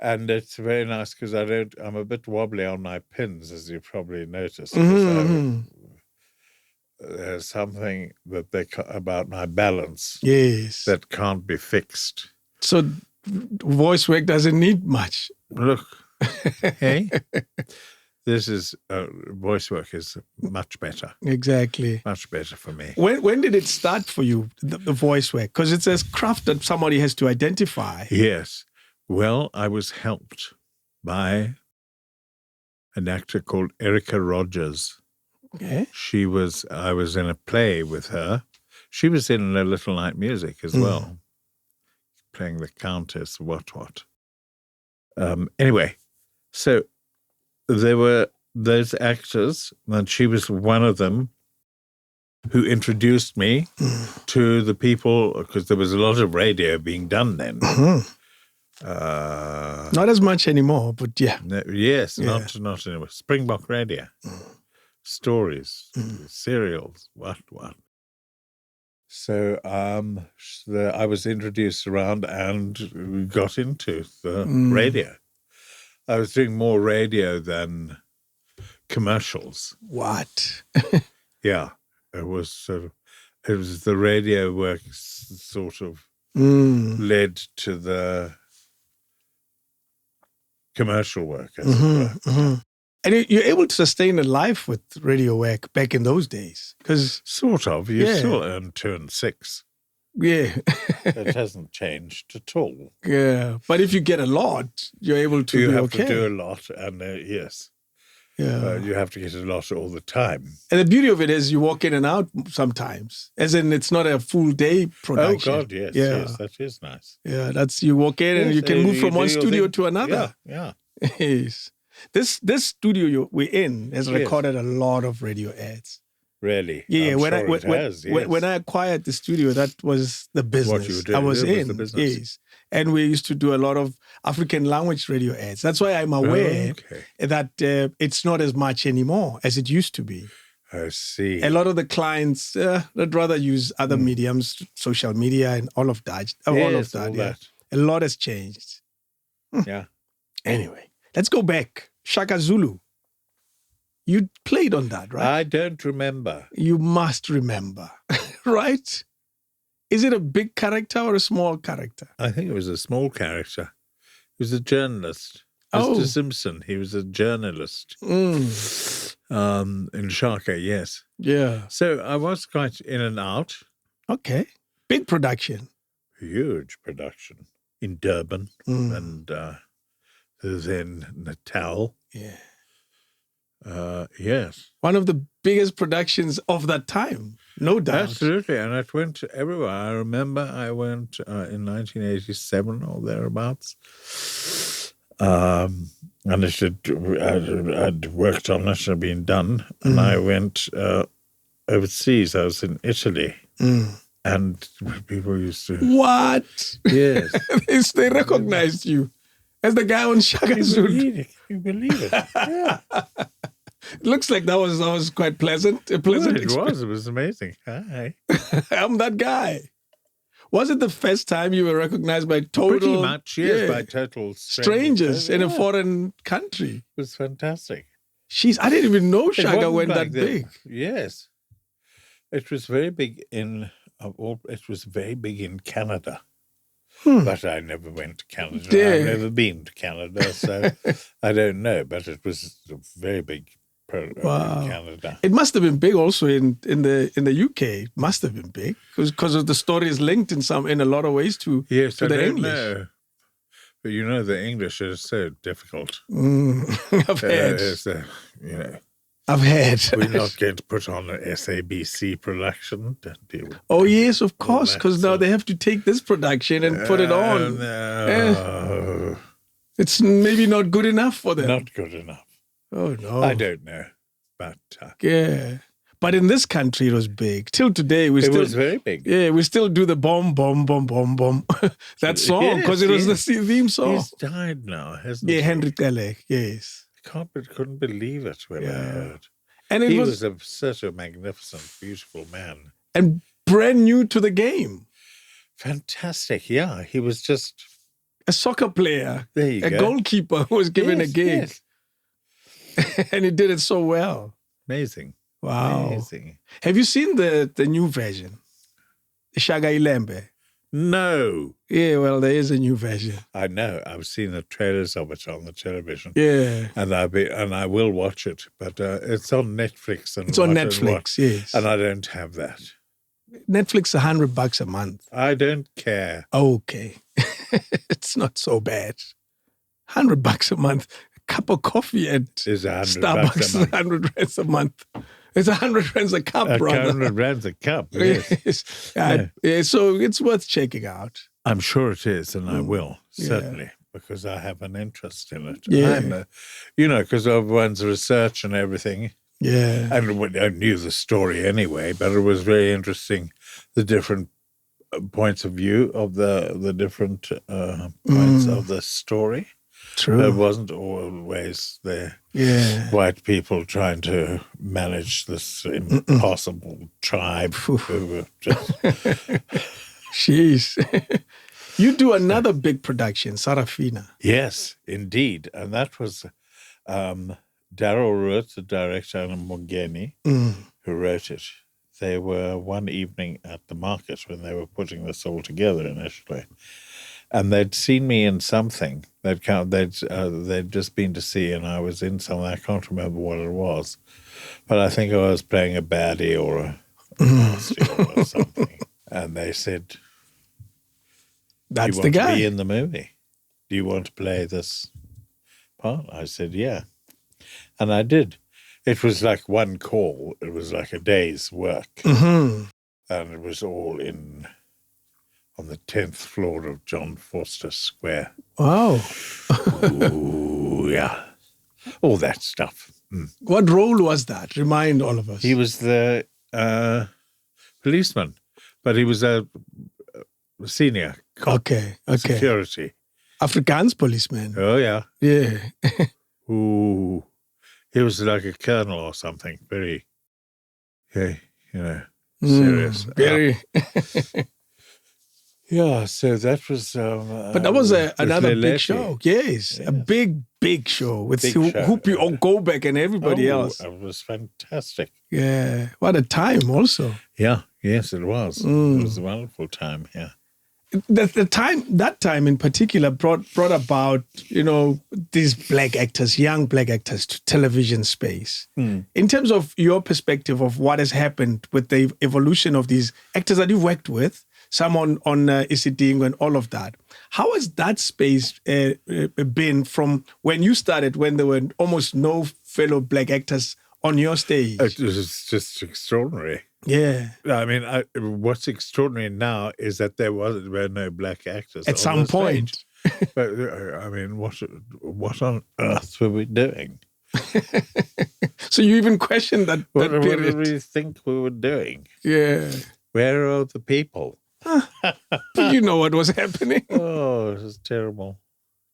And it's very nice because I'm a bit wobbly on my pins, as you probably noticed. There's something about my balance that can't be fixed. So voice work doesn't need much. Look, hey, this is voice work is much better. Exactly. Much better for me. When did it start for you, the voice work? Because it's a craft that somebody has to identify. Yes. Well, I was helped by an actor called Erica Rogers. Okay. I was in a play with her. She was in A Little Night Music as well, playing the Countess what. Anyway, so there were those actors, and she was one of them who introduced me to the people, because there was a lot of radio being done then. Not as much anymore, but yeah. Yes, not anymore. Springbok Radio. Stories, serials, what. So I was introduced around and we got into the radio. I was doing more radio than commercials. What? Yeah, it was the radio work sort of led to the commercial work, as it were. And you're able to sustain a life with radio work back in those days? Because sort of. You still earn 2 and 6. Yeah. It hasn't changed at all. Yeah. But if you get a lot, you're able to You be have okay. to do a lot, and yes. Yeah. You have to get a lot all the time. And the beauty of it is you walk in and out sometimes. As in, it's not a full day production. Oh, God, yes. Yeah. Yes, that is nice. Yeah, you walk in and you can move from one studio to another. Yeah. Yes. This studio we're in has recorded a lot of radio ads. Really? Yeah. When I acquired the studio, that was the business what you were doing, I was in. Was the business. Yes. And we used to do a lot of African language radio ads. That's why I'm aware that it's not as much anymore as it used to be. I see. A lot of the clients would rather use other mediums, social media and all of that. That. A lot has changed. Yeah. Anyway, let's go back. Shaka Zulu. You played on that, right? I don't remember. You must remember, right? Is it a big character or a small character? I think it was a small character. He was a journalist. Mr. Simpson, he was a journalist. In Shaka, yes. Yeah. So I was quite in and out. Okay. Big production. Huge production in Durban and then Natal. Yeah. Yes. One of the biggest productions of that time, no doubt. Absolutely, and it went everywhere. I remember I went in 1987 or thereabouts, and I'd worked on it, had been done, and I went overseas. I was in Italy, and people used to... What? Yes. They recognized you as the guy on Shaka Zulu. Can you believe it? Yeah. It looks like that was quite pleasant. A pleasant experience. It was amazing. Hi. I'm that guy. Was it the first time you were recognized by total... Pretty much, yes, by total strangers in a foreign country? It was fantastic. Jeez, I didn't even know Shaka went like that big. Yes. It was very big it was very big in Canada. But I never went to Canada. Yeah. I've never been to Canada, so I don't know. But it was a very big in Canada. It must have been big also in the UK. It must have been big because of the story is linked in a lot of ways to the English. Know. But you know the English is so difficult. I've heard. I've heard. We're not going to put on an SABC production. Oh, yes, of course, because now they have to take this production and put it on. No. It's maybe not good enough for them. Not good enough. Oh, no. I don't know. But yeah. But in this country, it was big. Till today, it was very big. Yeah, we still do the bomb, bomb, bomb, bomb, bomb. That song, because it was the theme song. He's died now, hasn't he? Yeah, Henry Kelly, yes. Couldn't believe it when I heard. And he was such a magnificent, beautiful man. And brand new to the game. Fantastic, yeah. He was just... a soccer player. There you go. A goalkeeper who was given a gig. Yes. And he did it so well. Amazing. Wow. Amazing. Have you seen the new version? Shaga Ilembe? No. Yeah, well, there is a new version. I know. I've seen the trailers of it on the television. Yeah. And I will watch it, but it's on Netflix. It's on Netflix, yes. And I don't have that. Netflix, $100 a month. I don't care. Okay. It's not so bad. $100 a month. A cup of coffee at Starbucks is 100 rands a month. It's 100 rands a cup, brother. 100 rands a cup, yes. Yeah, so it's worth checking out. I'm sure it is, and I will, certainly, because I have an interest in it. Yeah. Because of one's research and everything. Yeah. And I knew the story anyway, but it was very interesting, the different points of view of the different points of the story. True. It wasn't always the white people trying to manage this impossible tribe who were just... Jeez. You do another big production, Sarafina. Yes, indeed. And that was Daryl Ruiz, the director, and Mongeni, who wrote it. They were one evening at the market when they were putting this all together initially. And they'd seen me in something. They'd just been to see, and I was in something. I can't remember what it was, but I think I was playing a baddie or a nasty or something. And they said, "That's the guy. Do you want to be in the movie? Do you want to play this part?" I said, "Yeah," and I did. It was like one call. It was like a day's work, and it was all on the 10th floor of John Foster Square. Wow. Ooh, yeah. All that stuff. What role was that? Remind all of us. He was the policeman, but he was a senior cop. Okay. Security. Afrikaans policeman. Oh, yeah. Yeah. Ooh. He was like a colonel or something. Very, serious. Very... Yeah, so that was... but that was another big show. Yes, a big show with Hoopie Ogobek and everybody else. It was fantastic. Yeah, what a time also. Yeah, yes, it was. It was a wonderful time, yeah. That time in particular brought about, these black actors, young black actors to television space. In terms of your perspective of what has happened with the evolution of these actors that you've worked with, some on Isidingo and all of that. How has that space been from when you started, when there were almost no fellow black actors on your stage? It was just extraordinary. Yeah. I mean, what's extraordinary now is that there were no black actors at some point. But I mean, what on earth were we doing? So you even questioned that What period. did we think we were doing? Yeah. Where are the people? But you know what was happening. Oh, it was terrible.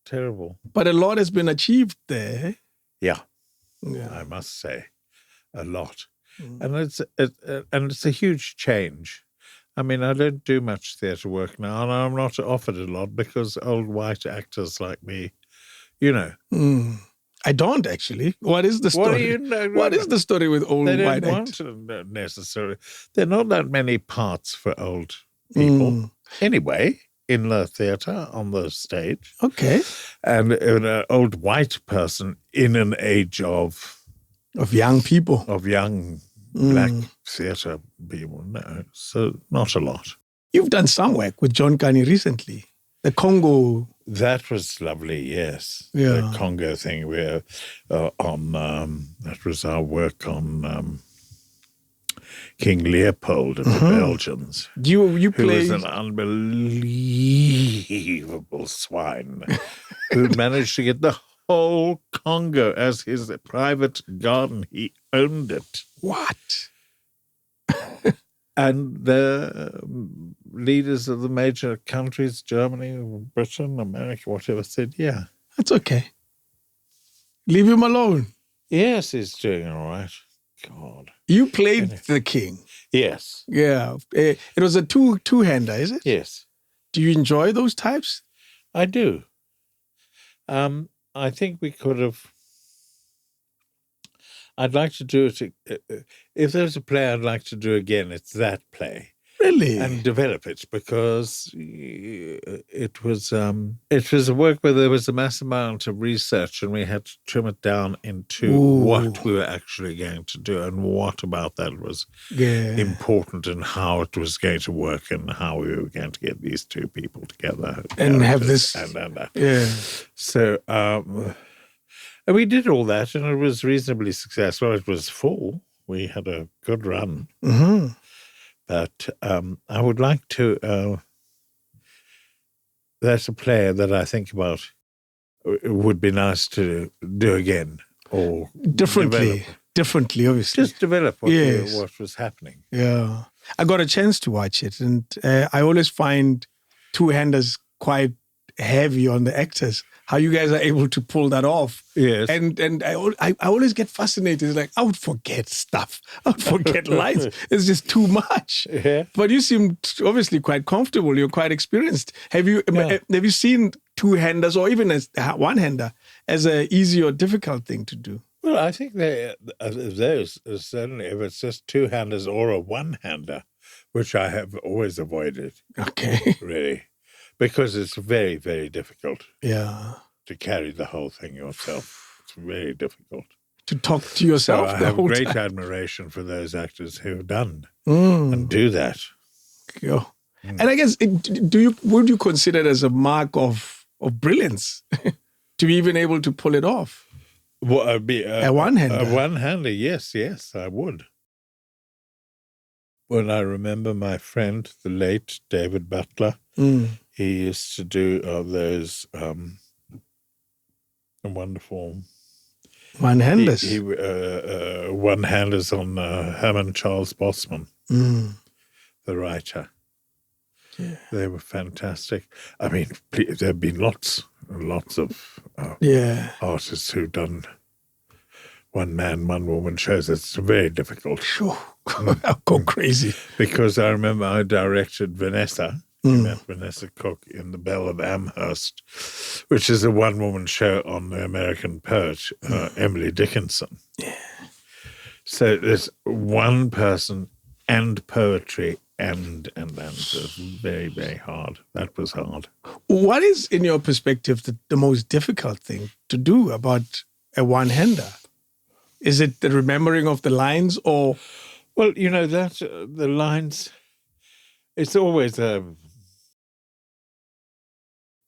Terrible. But a lot has been achieved there. Yeah. Yeah. I must say, a lot. Mm. And it's a huge change. I mean, I don't do much theatre work now, and I'm not offered a lot because old white actors like me, you know. Mm. I don't actually. What is the story? What do you know? What is the story with old They white don't actors? want to necessarily. There are not that many parts for old people. Anyway, in the theatre, on the stage. Okay. And an old white person in an age of young people. Of young black theatre people. No, so not a lot. You've done some work with John Kani recently. The Congo. That was lovely, yes. Yeah. The Congo thing. We're on, that was our work on King Leopold and the Belgians. You who played... was an unbelievable swine who managed to get the whole Congo as his private garden. He owned it. What? And the leaders of the major countries, Germany, Britain, America, whatever, said, yeah. That's okay. Leave him alone. Yes, he's doing all right. God. You played the king. Yes. Yeah. It was a two-hander, is it? Yes. Do you enjoy those types? I do. I think we could have... I'd like to do it... if there's a play I'd like to do again, it's that play. Really? And develop it, because it was a work where there was a mass amount of research and we had to trim it down into what we were actually going to do and what about that was important and how it was going to work and how we were going to get these two people together. And have this... Yeah. So... and we did all that, and it was reasonably successful. It was full. We had a good run. Mm-hmm. But I would like to... that's a play that I think about. It would be nice to do again. Or Differently, obviously. Just develop what was happening. Yeah. I got a chance to watch it, and I always find two-handers quite heavy on the actors. How you guys are able to pull that off. Yes. And I always get fascinated. It's like, I would forget stuff. I would forget lines. It's just too much. Yeah. But you seem obviously quite comfortable. You're quite experienced. Have you seen two-handers or even as one-hander as an easy or difficult thing to do? Well, I think there's certainly, if it's just two-handers or a one-hander, which I have always avoided. Okay. Really. Because it's very, very difficult. Yeah. To carry the whole thing yourself. It's very difficult. To talk to yourself so the whole time. I have great admiration for those actors who've done and do that. Yeah. And I guess, would you consider it as a mark of brilliance to be even able to pull it off? Well, a one-hander. A one-hander, yes, I would. When I remember my friend, the late David Butler, he used to do those wonderful one-handers. One-handers on Herman Charles Bosman, the writer. Yeah. They were fantastic. I mean, there have been lots of artists who've done one-man, one-woman shows. It's very difficult. Sure. I'll go crazy. Because I remember I directed Vanessa. We met Vanessa Cook in The Belle of Amherst, which is a one-woman show on the American poet, Emily Dickinson. Yeah. So there's one person and poetry and that was very, very hard. That was hard. What is, in your perspective, the most difficult thing to do about a one-hander? Is it the remembering of the lines or... Well, you know, that the lines, it's always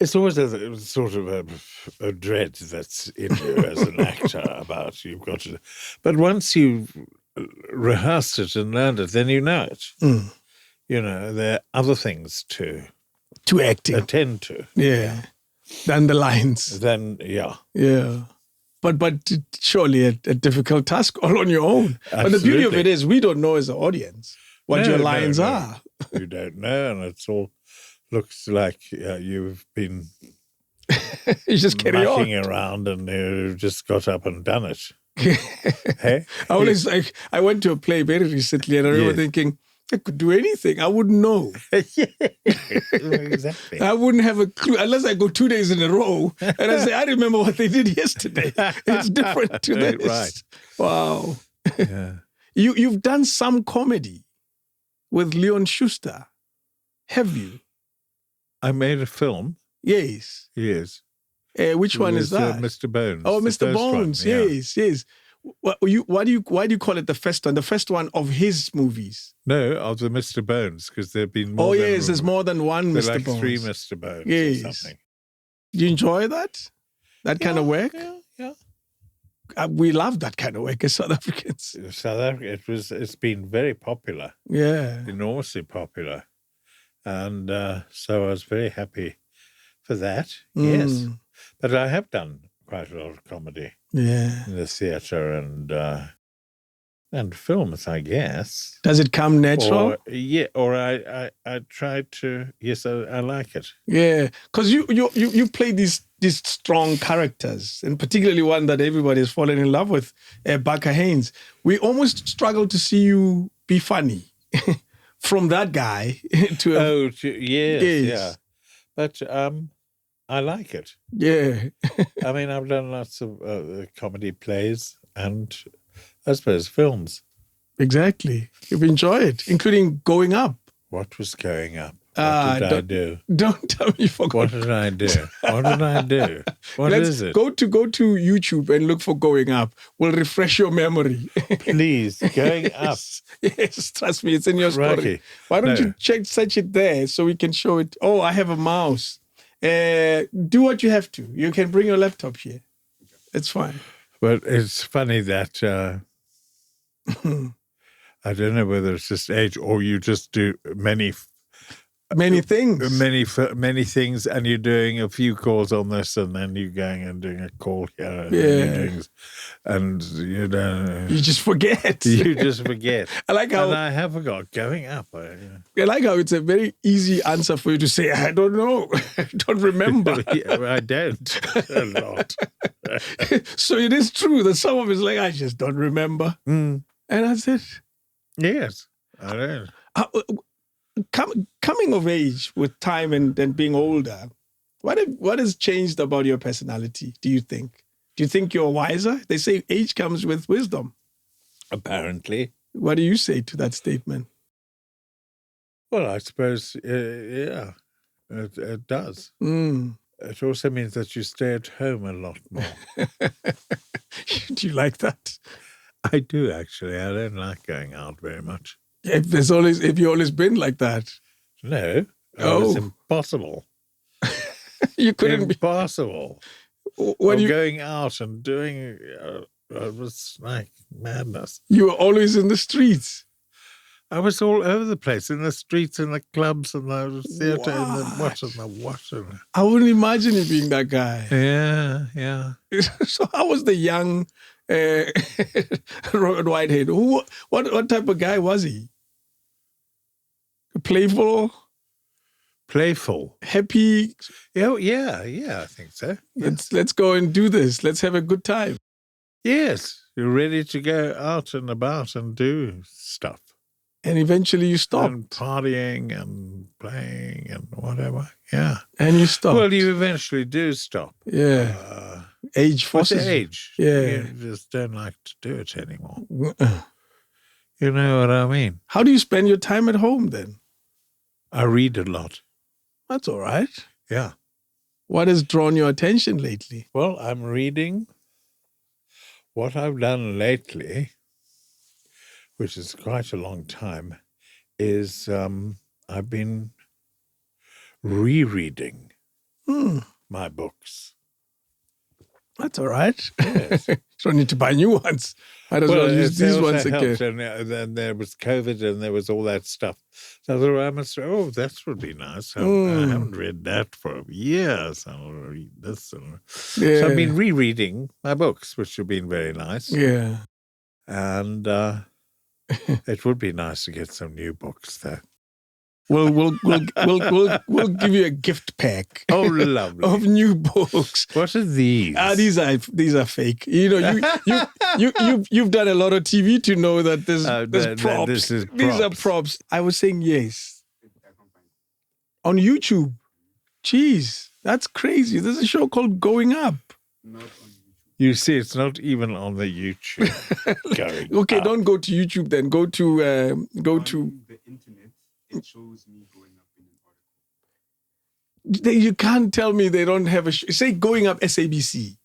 It's always a sort of a dread that's in you as an actor about you've got to. But once you've rehearsed it and learned it, then you know it. Mm. You know, there are other things to acting attend to. Yeah. Than the lines. Then, yeah. Yeah. But surely a difficult task all on your own. Absolutely. But the beauty of it is we don't know as an audience what your lines are. You don't know, and it's all looks like you've been You just carry on around and you've just got up and done it. Hey? I went to a play very recently and I remember thinking, I could do anything. I wouldn't know. Exactly. I wouldn't have a clue unless I go 2 days in a row and I say, I remember what they did yesterday. It's different to this. Right. Wow. Yeah. You've done some comedy with Leon Schuster. Have you? I made a film. Yes. Yes. Which one is that? Mr. Bones. Oh, Mr. Bones. One, yeah. Yes. Why do you call it the first one? The first one of his movies? No, of the Mr. Bones, because there have been more. Oh, yes, there's more than one Mr. Like Bones. 3 Mr. Bones or something. Do you enjoy that? That kind of work? Yeah. We love that kind of work as South Africans. South Africa, it's been very popular. Yeah. Enormously popular. And so I was very happy for that. Yes. But I have done quite a lot of comedy. Yeah. In the theatre and films, I guess. Does it come natural? Or I tried to. Yes, I like it. Yeah, because you play these strong characters, and particularly one that everybody has fallen in love with, Barker Haynes. We almost struggle to see you be funny from that guy to. Yes, yeah. But I like it. Yeah. I mean, I've done lots of comedy plays and, I suppose, films. Exactly. You've enjoyed, including Going Up. What was Going Up? What did I do? Don't tell me you forgot. What did I do? What did I do? What is it? Go to YouTube and look for Going Up. We'll refresh your memory. Please, Going Up. Yes, trust me, it's in your story. Righty. Why don't you search it there so we can show it? Oh, I have a mouse. Do what you have to. You can bring your laptop here. It's fine. But it's funny that I don't know whether it's just age or you just do many things. Many things, and you're doing a few calls on this, and then you're going and doing a call here, and you don't. You just forget. You just forget. I like how. And I have forgot Going Up. I like how it's a very easy answer for you to say, I don't know, I don't remember. I don't a lot. So it is true that some of it's like, I just don't remember. And that's it. Yes, I don't. Coming of age with time and being older, what has changed about your personality, do you think? Do you think you're wiser? They say age comes with wisdom. Apparently. What do you say to that statement? Well, I suppose, yeah, it does. It also means that you stay at home a lot more. Do you like that? I do, actually. I don't like going out very much. If you've always been like that. No. It's impossible. You couldn't be. Impossible. Going out and doing it was like madness. You were always in the streets. I was all over the place, in the streets, in the clubs, and the theatre, and the what. I wouldn't imagine you being that guy. Yeah. So how was the young Robert Whitehead? What type of guy was he? Playful? Happy? Yeah, I think so. Let's go and do this. Let's have a good time. Yes, you're ready to go out and about and do stuff. And eventually you stopped. And partying and playing and whatever. Yeah. And you stopped. Well, you eventually do stop. Yeah. Age forces. Age. Yeah. You just don't like to do it anymore. You know what I mean? How do you spend your time at home then? I read a lot. That's all right. Yeah. What has drawn your attention lately? Well, I'm reading. What I've done lately, which is quite a long time, is I've been rereading my books. That's all right. Yes. Don't need to buy new ones. Might as well use these ones again. And then there was COVID and there was all that stuff. So I thought, that would be nice. I haven't read that for years. I'll read this. So I've been rereading my books, which have been very nice. Yeah. And it would be nice to get some new books there. We'll give you a gift pack. Oh, lovely. Of new books. What are these? These are fake. You know, you've done a lot of TV to know that there's props. These are props. I was saying yes. On YouTube. Jeez, that's crazy. There's a show called Going Up. Not on YouTube. You see, it's not even on the YouTube. Okay, don't go to YouTube then. Go to On the internet, it shows me going up in an article. You can't tell me they don't have a show. Say Going Up SABC.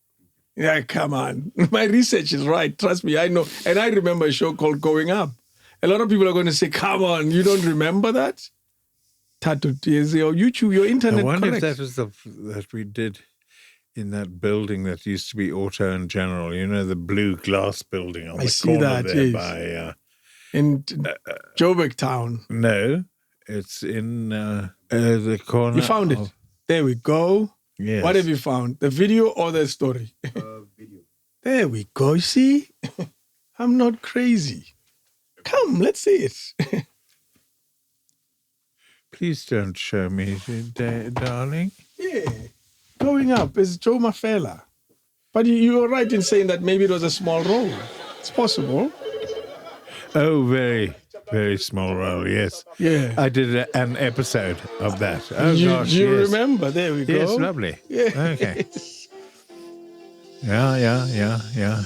Yeah, come on. My research is right. Trust me, I know. And I remember a show called Going Up. A lot of people are going to say, come on, you don't remember that? Tato, is your YouTube, your internet I wonder correct? if that was that we did in that building that used to be Auto and General. You know, the blue glass building on the corner there yes. by... in Joburg Town. No, it's in the corner. You found it. There we go. Yes. What have you found? The video or the story? Video. There we go. You see? I'm not crazy. Come, let's see it. Please don't show me, darling. Yeah. Going Up is Joe Mafela. But you were right in saying that maybe it was a small role. It's possible. Oh, very, very small role, yes. Yeah. I did an episode of that. Oh, gosh, you yes. remember? There we go. Yes, lovely. Yeah. Okay. Yeah.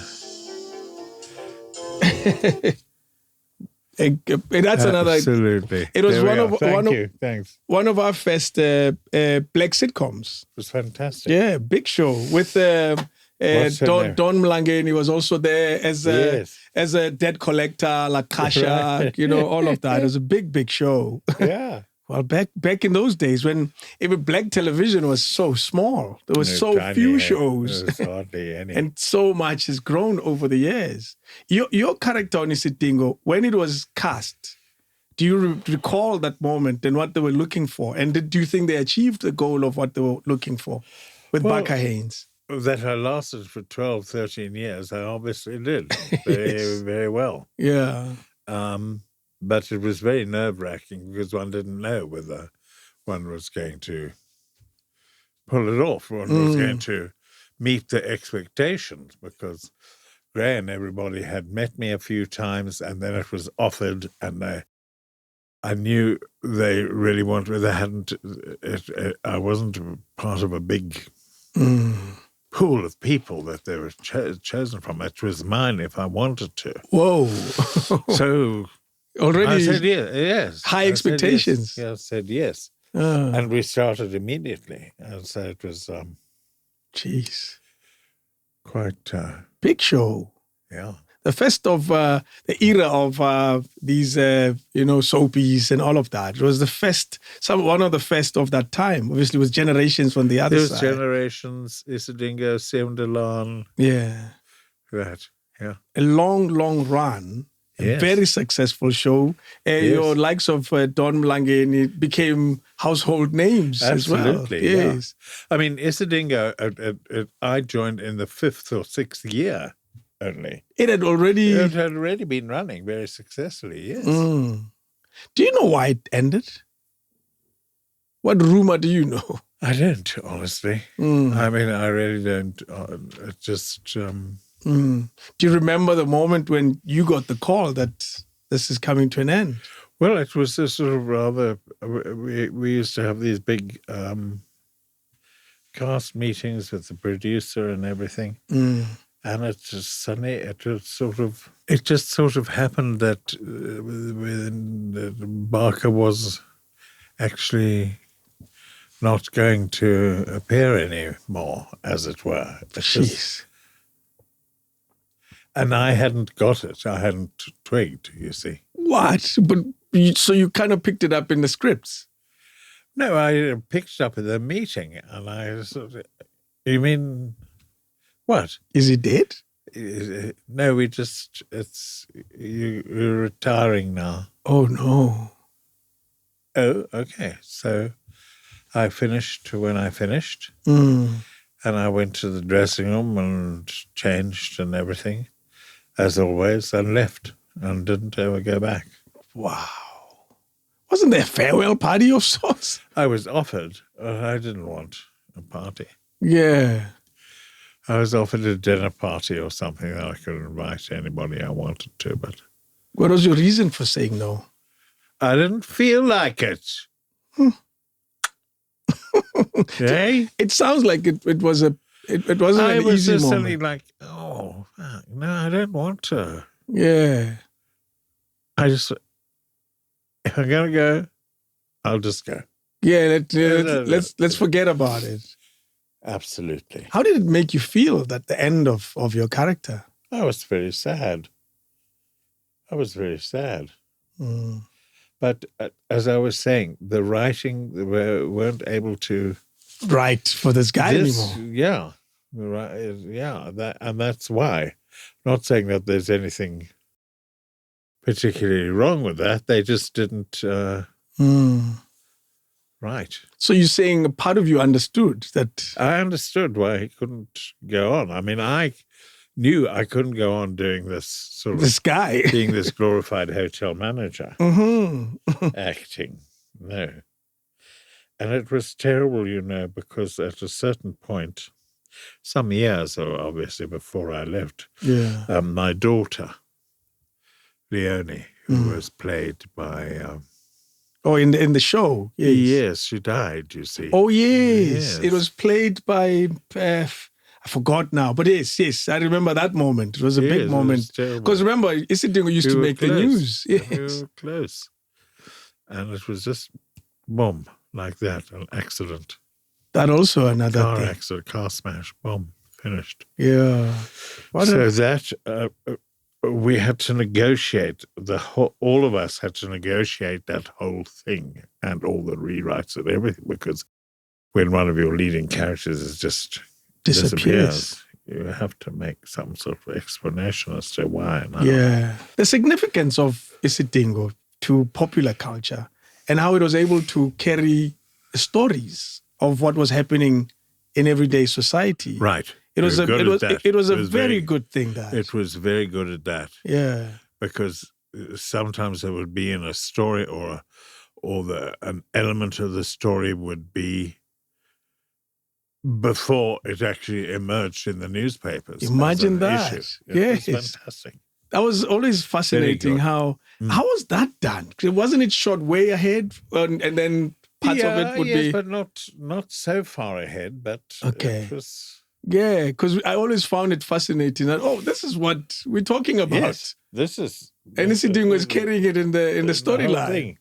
And that's another. Absolutely. It was There we are. Thanks. one of our first black sitcoms. It was fantastic. Yeah, big show with What's her name? Don Mlangeni was also there as a Yes. as a debt collector, Lakasha, Right. you know, all of that. It was a big show. Yeah. Well, back in those days when even black television was so small, there was so Tiny, few eh? shows. There was hardly any. And so much has grown over the years. Your character on Isitingo, when it was cast, do you recall that moment and what they were looking for? And do you think they achieved the goal of what they were looking for with Barker Haynes? That I lasted for 12, 13 years, I obviously did very, Yes. very well. Yeah. But it was very nerve-wracking because one didn't know whether one was going to pull it off, one was going to meet the expectations, because Gray and everybody had met me a few times and then it was offered, and I knew they really wanted, they hadn't, I wasn't part of a big pool of people that they were chosen from. It was mine if I wanted to. Whoa. So Already I said yes. high expectations. I said yes. And we started immediately. And so it was Jeez. quite, Big show. yeah. The first of the era of these, soapies and all of that. It was the first, one of the first of that time. Obviously, it was Generations from the other There was side. Generations, Isidingo, Simdalan, Yeah. that, yeah. A long run. A Yes. very successful show. Your likes of Don Mlangeni became household names as well. Absolutely, Yes. I mean, Isidingo, I joined in the 5th or 6th year only. It had already... It had already been running very successfully, yes. Do you know why it ended? What rumor do you know? I don't, honestly. I mean, I really don't. It just... Do you remember the moment when you got the call that this is coming to an end? Well, it was a sort of rather... We used to have these big cast meetings with the producer and everything. And it just suddenly, it just sort of happened that Barker was actually not going to appear anymore, as it were. Jeez. And I hadn't got it. I hadn't twigged, you see. What? So you kind of picked it up in the scripts? No, I picked it up at the meeting, and I sort of, you mean what? Is he dead? No, you're retiring now. Oh, no. Oh, okay. So I finished when I finished, Mm. and I went to the dressing room and changed and everything, as always, and left and didn't ever go back. Wow. Wasn't there a farewell party of sorts? I was offered, I didn't want a party. Yeah. I was offered a dinner party or something that I could invite anybody I wanted to, but What was your reason for saying no? I didn't feel like it. Hey? It sounds like it wasn't I an was easy just moment. suddenly like, oh, fuck, no, I don't want to. Yeah. If I'm going to go, I'll just go. Yeah, let's forget about it. Absolutely. How did it make you feel at the end of your character? I was very sad. Mm. But as I was saying, the writing, they weren't able to Right, for this guy anymore. Yeah, right, yeah, and that's why. Not saying that there's anything particularly wrong with that. They just didn't. Right. So you're saying a part of you understood that? I understood why he couldn't go on. I mean, I knew I couldn't go on doing this This guy being this glorified hotel manager, acting. No. And it was terrible, because at a certain point, some years, obviously before I left, my daughter, Leonie, who was played by... in the show? Yes. Yes, she died, you see. Oh, yes. It was played by... I forgot now, but yes, I remember that moment. It was a big moment. Because remember, Isidingo used to make the news. Yes. We were close. And it was just, boom, like that, an accident. That also another car thing. accident, car smash, boom, finished. Yeah. We had to negotiate, all of us had to negotiate that whole thing and all the rewrites and everything, because when one of your leading characters is just disappears, you have to make some sort of explanation as to why and how. Yeah. The significance of Isidingo to popular culture and how it was able to carry stories of what was happening in everyday society. Right. It was a very good thing. It was very good at that. Yeah. Because sometimes it would be in a story, or an element of the story would be before it actually emerged in the newspapers. Imagine that. Yes. It was fantastic. That was always fascinating. How was that done? Wasn't it shot way ahead, and then parts of it would be, but not so far ahead. But it was. Yeah, because I always found it fascinating that, this is what we're talking about. Yes, this is... And Isidingo was carrying it in the storyline.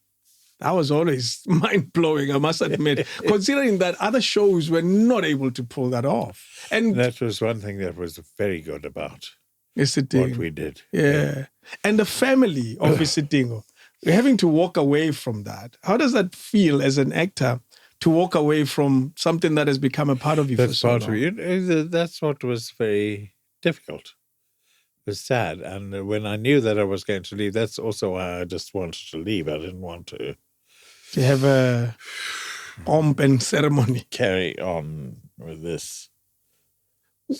That was always mind-blowing, I must admit, considering that other shows were not able to pull that off. And that was one thing that was very good about what we did. Yeah. And the family of Isidingo, having to walk away from that. How does that feel as an actor, to walk away from something that has become a part of you for so long? That's what was very difficult. It was sad. And when I knew that I was going to leave, that's also why I just wanted to leave. I didn't want to have a pomp and ceremony. Carry on with this.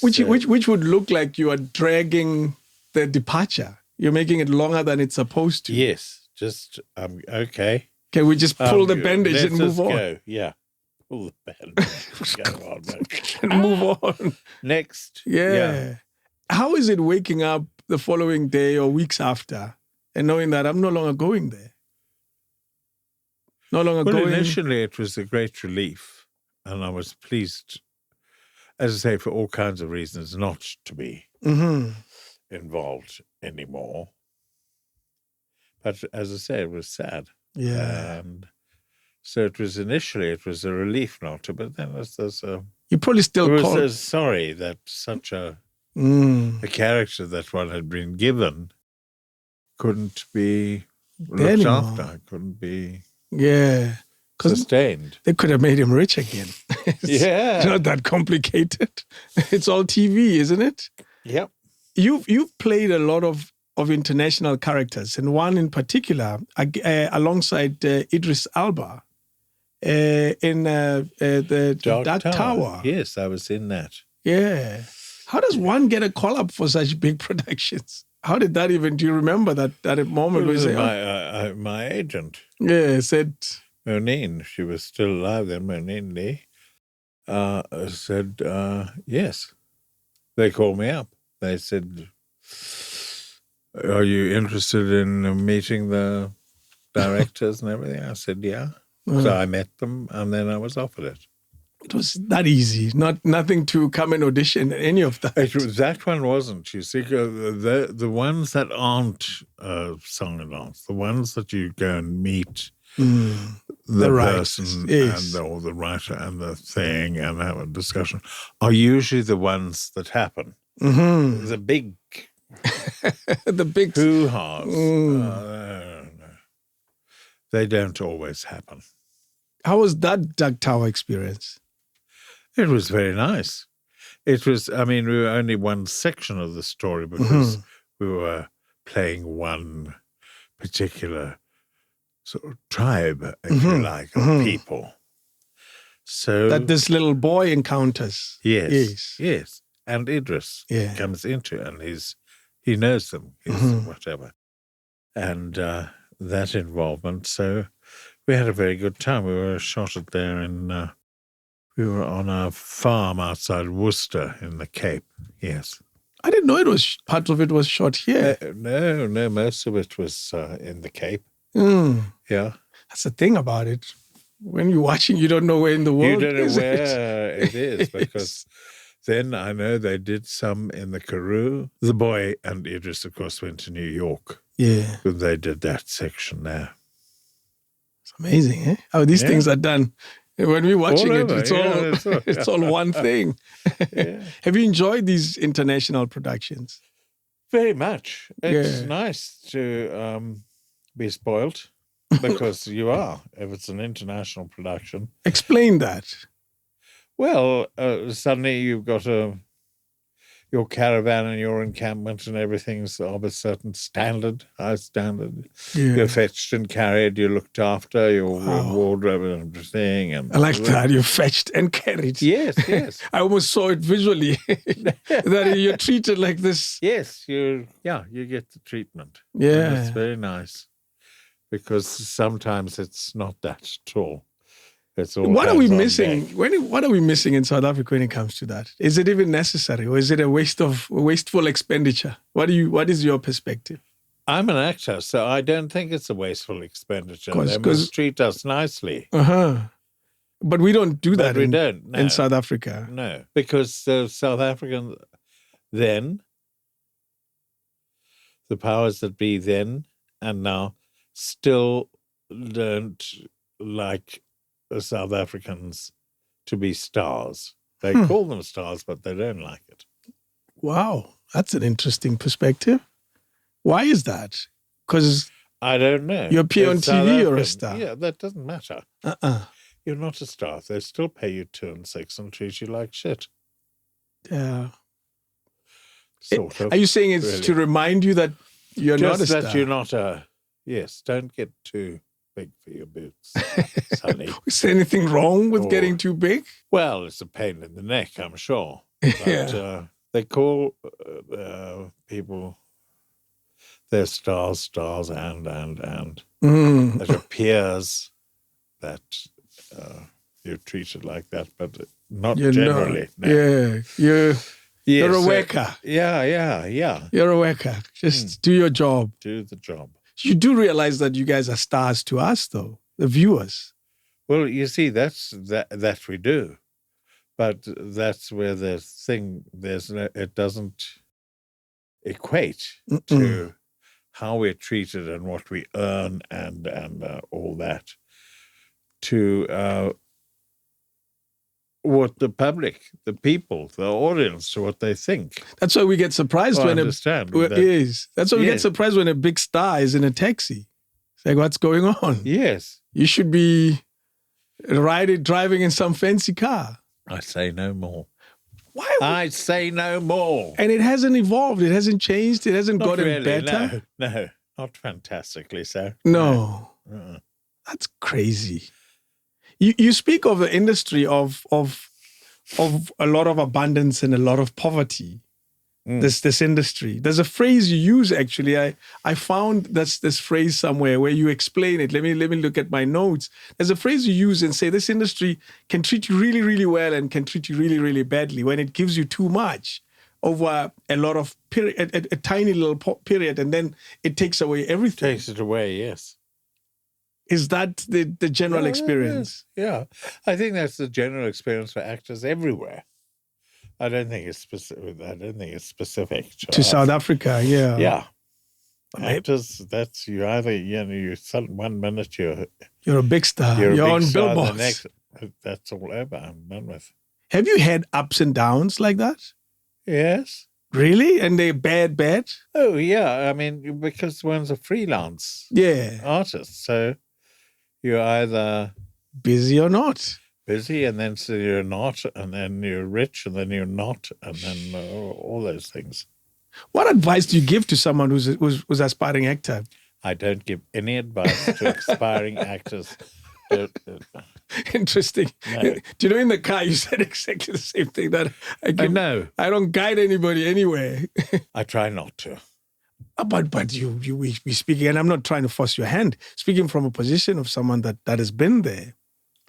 Which would look like you are dragging the departure. You're making it longer than it's supposed to. Yes. Just, okay. Can we just pull the bandage and move on? Go. Yeah. Pull the bandage. Go on, and move on. Next. Yeah. How is it waking up the following day or weeks after and knowing that I'm no longer going there? Initially it was a great relief, and I was pleased, as I say, for all kinds of reasons, not to be involved anymore. But as I say, it was sad. Yeah. And so it was a relief not to, but then you probably still sorry that such a character that one had been given couldn't be looked after, couldn't be... Yeah. sustained. They could have made him rich again. It's not that complicated. It's all TV, isn't it? Yep. You've played a lot of international characters, and one in particular alongside Idris Elba in the Dark Tower. Yes, I was in that. Yeah. How does one get a call up for such big productions? How did that even? Do you remember that moment where you say, my agent? Yeah, said Monine. She was still alive then. Monine Lee said yes. They called me up. They said, "Are you interested in meeting the directors and everything?" I said, "Yeah." So I met them, and then I was offered it. It was that easy. Nothing to come and audition any of that. That one wasn't. You see, the ones that aren't song and dance, the ones that you go and meet the person or the writer and the thing and have a discussion, are usually the ones that happen. Mm-hmm. The big, the big hoo-has. No. They don't always happen. How was that Dark Tower experience? It was very nice. It was, we were only one section of the story because we were playing one particular sort of tribe, if you like, of people. So that this little boy encounters. Yes. And Idris comes into it, and he knows them, whatever. And that involvement. So we had a very good time. We were shot at there we were on a farm outside Worcester in the Cape. Yes. I didn't know part of it was shot here. No, most of it was in the Cape. Yeah. That's the thing about it. When you're watching, you don't know where in the world you don't know where it is, because then I know they did some in the Karoo. The boy and Idris, of course, went to New York. Yeah. They did that section there. It's amazing, eh? How these things are done. When we're watching it's all one thing. Have you enjoyed these international productions? Very much. It's nice to be spoiled, because you are, if it's an international production. Explain that. Well, suddenly you've got your caravan and your encampment and everything's of a certain standard, high standard. Yeah. You're fetched and carried, you're looked after, your wardrobe and everything. And I like that, you're fetched and carried. Yes. I almost saw it visually, that you're treated like this. Yes, you get the treatment. Yeah. And it's very nice, because sometimes it's not that at all. What are we missing? What are we missing in South Africa when it comes to that? Is it even necessary, or is it a wasteful expenditure? What is your perspective? I'm an actor, so I don't think it's a wasteful expenditure. They must treat us nicely. But we don't do that. We don't in South Africa. No, because the South Africans then, the powers that be then and now, still don't like the South Africans to be stars. They call them stars, but they don't like it. Wow, that's an interesting perspective. Why is that? Because I don't know. You appear on TV, you're a star. Yeah, that doesn't matter. You're not a star. They still pay you 2 and 6 and treat you like shit. Yeah. Sort of. Are you saying it's to remind you that you're not a star? Just that you're not a... Yes, don't get too big for your boots, Sonny. Is there anything wrong with getting too big? Well, it's a pain in the neck, I'm sure. But they call people their stars, and it appears that you're treated like that, but not generally. No. Yeah, you're a worker. Yeah. You're a worker. Just do your job. Do the job. You do realize that you guys are stars to us, though, the viewers. Well, you see, that we do, but that's where the thing it doesn't equate to how we're treated and what we earn and all that to what the public, the people, the audience, to what they think. That's why we get surprised when That's why we get surprised when a big star is in a taxi. It's like, what's going on? Yes. You should be driving in some fancy car. I say no more. Why? I say no more. And it hasn't evolved. It hasn't changed. It hasn't Not gotten really, better. No, not fantastically so. No. That's crazy. You speak of the industry of a lot of abundance and a lot of poverty. This industry. There's a phrase you use actually. I found this phrase somewhere where you explain it. Let me look at my notes. There's a phrase you use and say this industry can treat you really, really well and can treat you really, really badly when it gives you too much over a lot of period, a tiny little period, and then it takes away everything. Takes it away, yes. Is that the general experience? Yeah. I think that's the general experience for actors everywhere. I don't think it's specific to South Africa. Yeah. Yeah. Actors, that's you either, you 1 minute you're a big star. You're on billboards. The next, that's all over. I'm done with. Have you had ups and downs like that? Yes. Really? And they're bad? Oh, yeah. I mean, because one's a freelance artist. So you're either busy or not. Busy, and then so you're not, and then you're rich, and then you're not, and then all those things. What advice do you give to someone who's aspiring actor? I don't give any advice to aspiring actors. Interesting. No. Do you know in the car you said exactly the same thing that I know. I don't guide anybody anywhere. I try not to. But we speaking, and I'm not trying to force your hand. Speaking from a position of someone that has been there,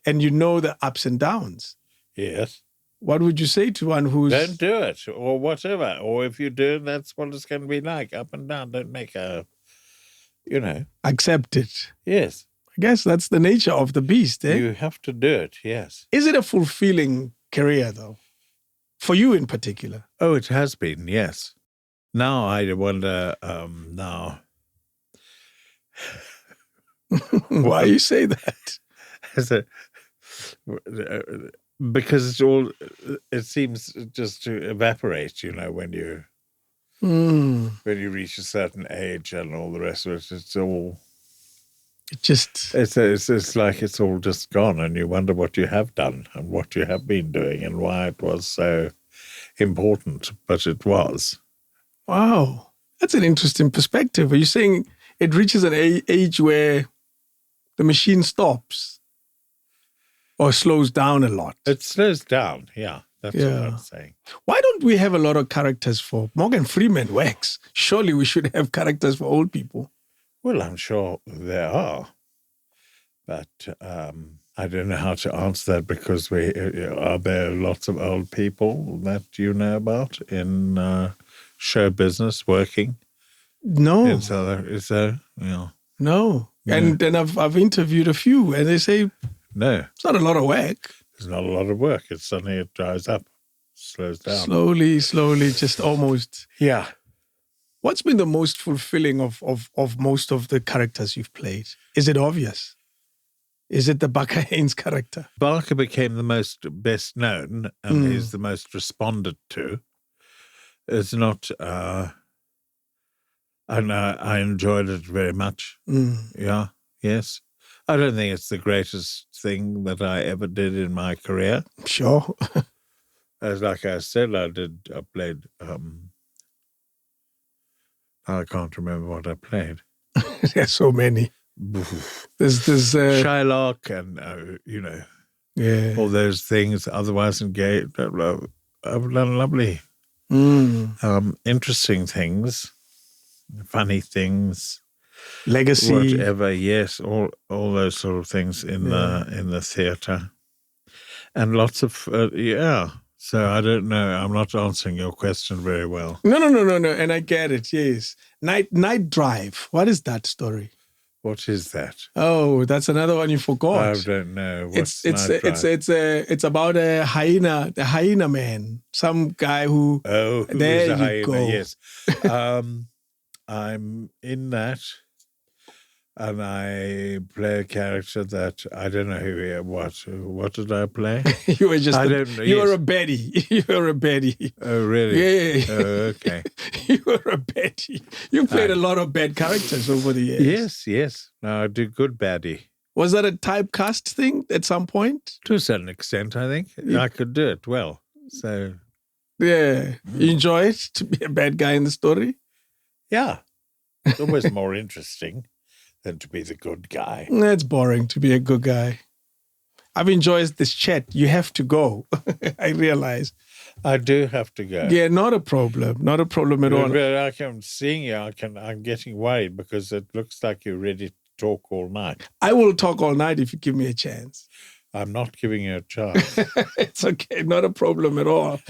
and you know the ups and downs. Yes. What would you say to one who's... Don't do it, or whatever. Or if you do, that's what it's going to be like, up and down. Don't make accept it. Yes. I guess that's the nature of the beast, eh? You have to do it, yes. Is it a fulfilling career, though? For you in particular? Oh, it has been, yes. Now I wonder, now... Why you say that? Because it seems just to evaporate, when you reach a certain age and all the rest of it. It's all it's like it's all just gone, and you wonder what you have done and what you have been doing and why it was so important, but it was. Wow, that's an interesting perspective. Are you saying it reaches an age where the machine stops? Or slows down a lot. It slows down, yeah. That's what I'm saying. Why don't we have a lot of characters for... Morgan Freeman works. Surely we should have characters for old people. Well, I'm sure there are. But I don't know how to answer that because are there lots of old people that you know about in show business working? No. Is there? Yeah. No. Yeah. And then I've interviewed a few and they say... No. It's not a lot of work. It's not a lot of work. Suddenly it dries up, slows down. Slowly, just almost. Yeah. What's been the most fulfilling of most of the characters you've played? Is it obvious? Is it the Barker Haynes character? Barker became the best known and he's the most responded to. It's not... and I enjoyed it very much. Yeah, yes. I don't think it's the greatest thing that I ever did in my career. Sure. As like I said, I played, I can't remember what I played. There's so many. There's Shylock and, all those things, otherwise engaged. I've done lovely, interesting things, funny things. Legacy, whatever, yes, all those sort of things in the theatre, and lots of So I don't know. I'm not answering your question very well. No, and I get it. Yes, Night Drive. What is that story? What is that? Oh, that's another one you forgot. I don't know. It's about a hyena, the hyena man, some guy who. Oh, who there is a you hyena? go. Yes, I'm in that. And I play a character that I don't know who he is. What did I play? You were just I don't know. You were a Betty. You were a Betty. Oh, really? Yeah. Oh, okay. You were a Betty. You played a lot of bad characters over the years. Yes. No, I do good baddie. Was that a typecast thing at some point? To a certain extent, I think. I could do it well. So, yeah. You enjoy it to be a bad guy in the story? Yeah. It's always more interesting than to be the good guy. It's boring to be a good guy. I've enjoyed this chat. You have to go. I realize. I do have to go. Yeah, not a problem. Not a problem at all. But I'm seeing you. I'm getting worried because it looks like you're ready to talk all night. I will talk all night if you give me a chance. I'm not giving you a chance. It's okay. Not a problem at all.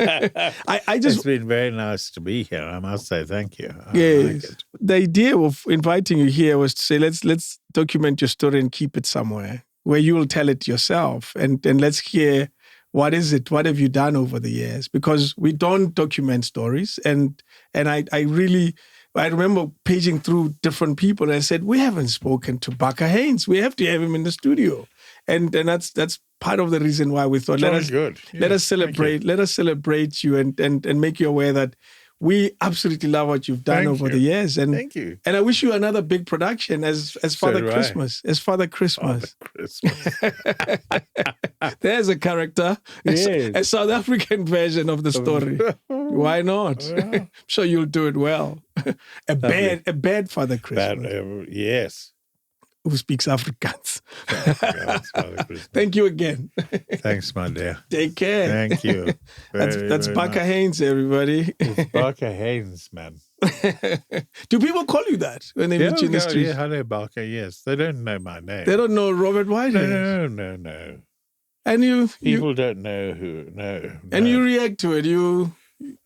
I just. It's been very nice to be here. I must say thank you. Yes. Like the idea of inviting you here was to say, let's document your story and keep it somewhere where you will tell it yourself. And let's hear, what is it? What have you done over the years? Because we don't document stories. And I remember paging through different people and I said, we haven't spoken to Baka Haynes. We have to have him in the studio. And that's part of the reason why we thought, let us celebrate you and make you aware that we absolutely love what you've done over the years. And thank you. And I wish you another big production as Father Christmas. As Father Christmas. There's a character. Yes. A South African version of the story. Why not? Yeah. I'm sure you'll do it well. A bad Father Christmas. Yes. Who speaks Afrikaans. Father Christmas. Thank you again. Thanks, my dear. Take care. Thank you. That's Baka Haynes, everybody. It's Baka Haynes, man. Do people call you that when they meet you in the street? Yeah, hello, Baka. Yes, they don't know my name. They don't know Robert Whitehead. No. And people don't know who. No. And you react to it.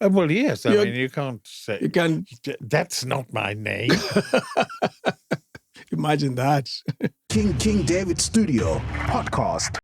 Well, yes. I mean, you can't say. You can. That's not my name. Imagine that. King David Studio Podcast.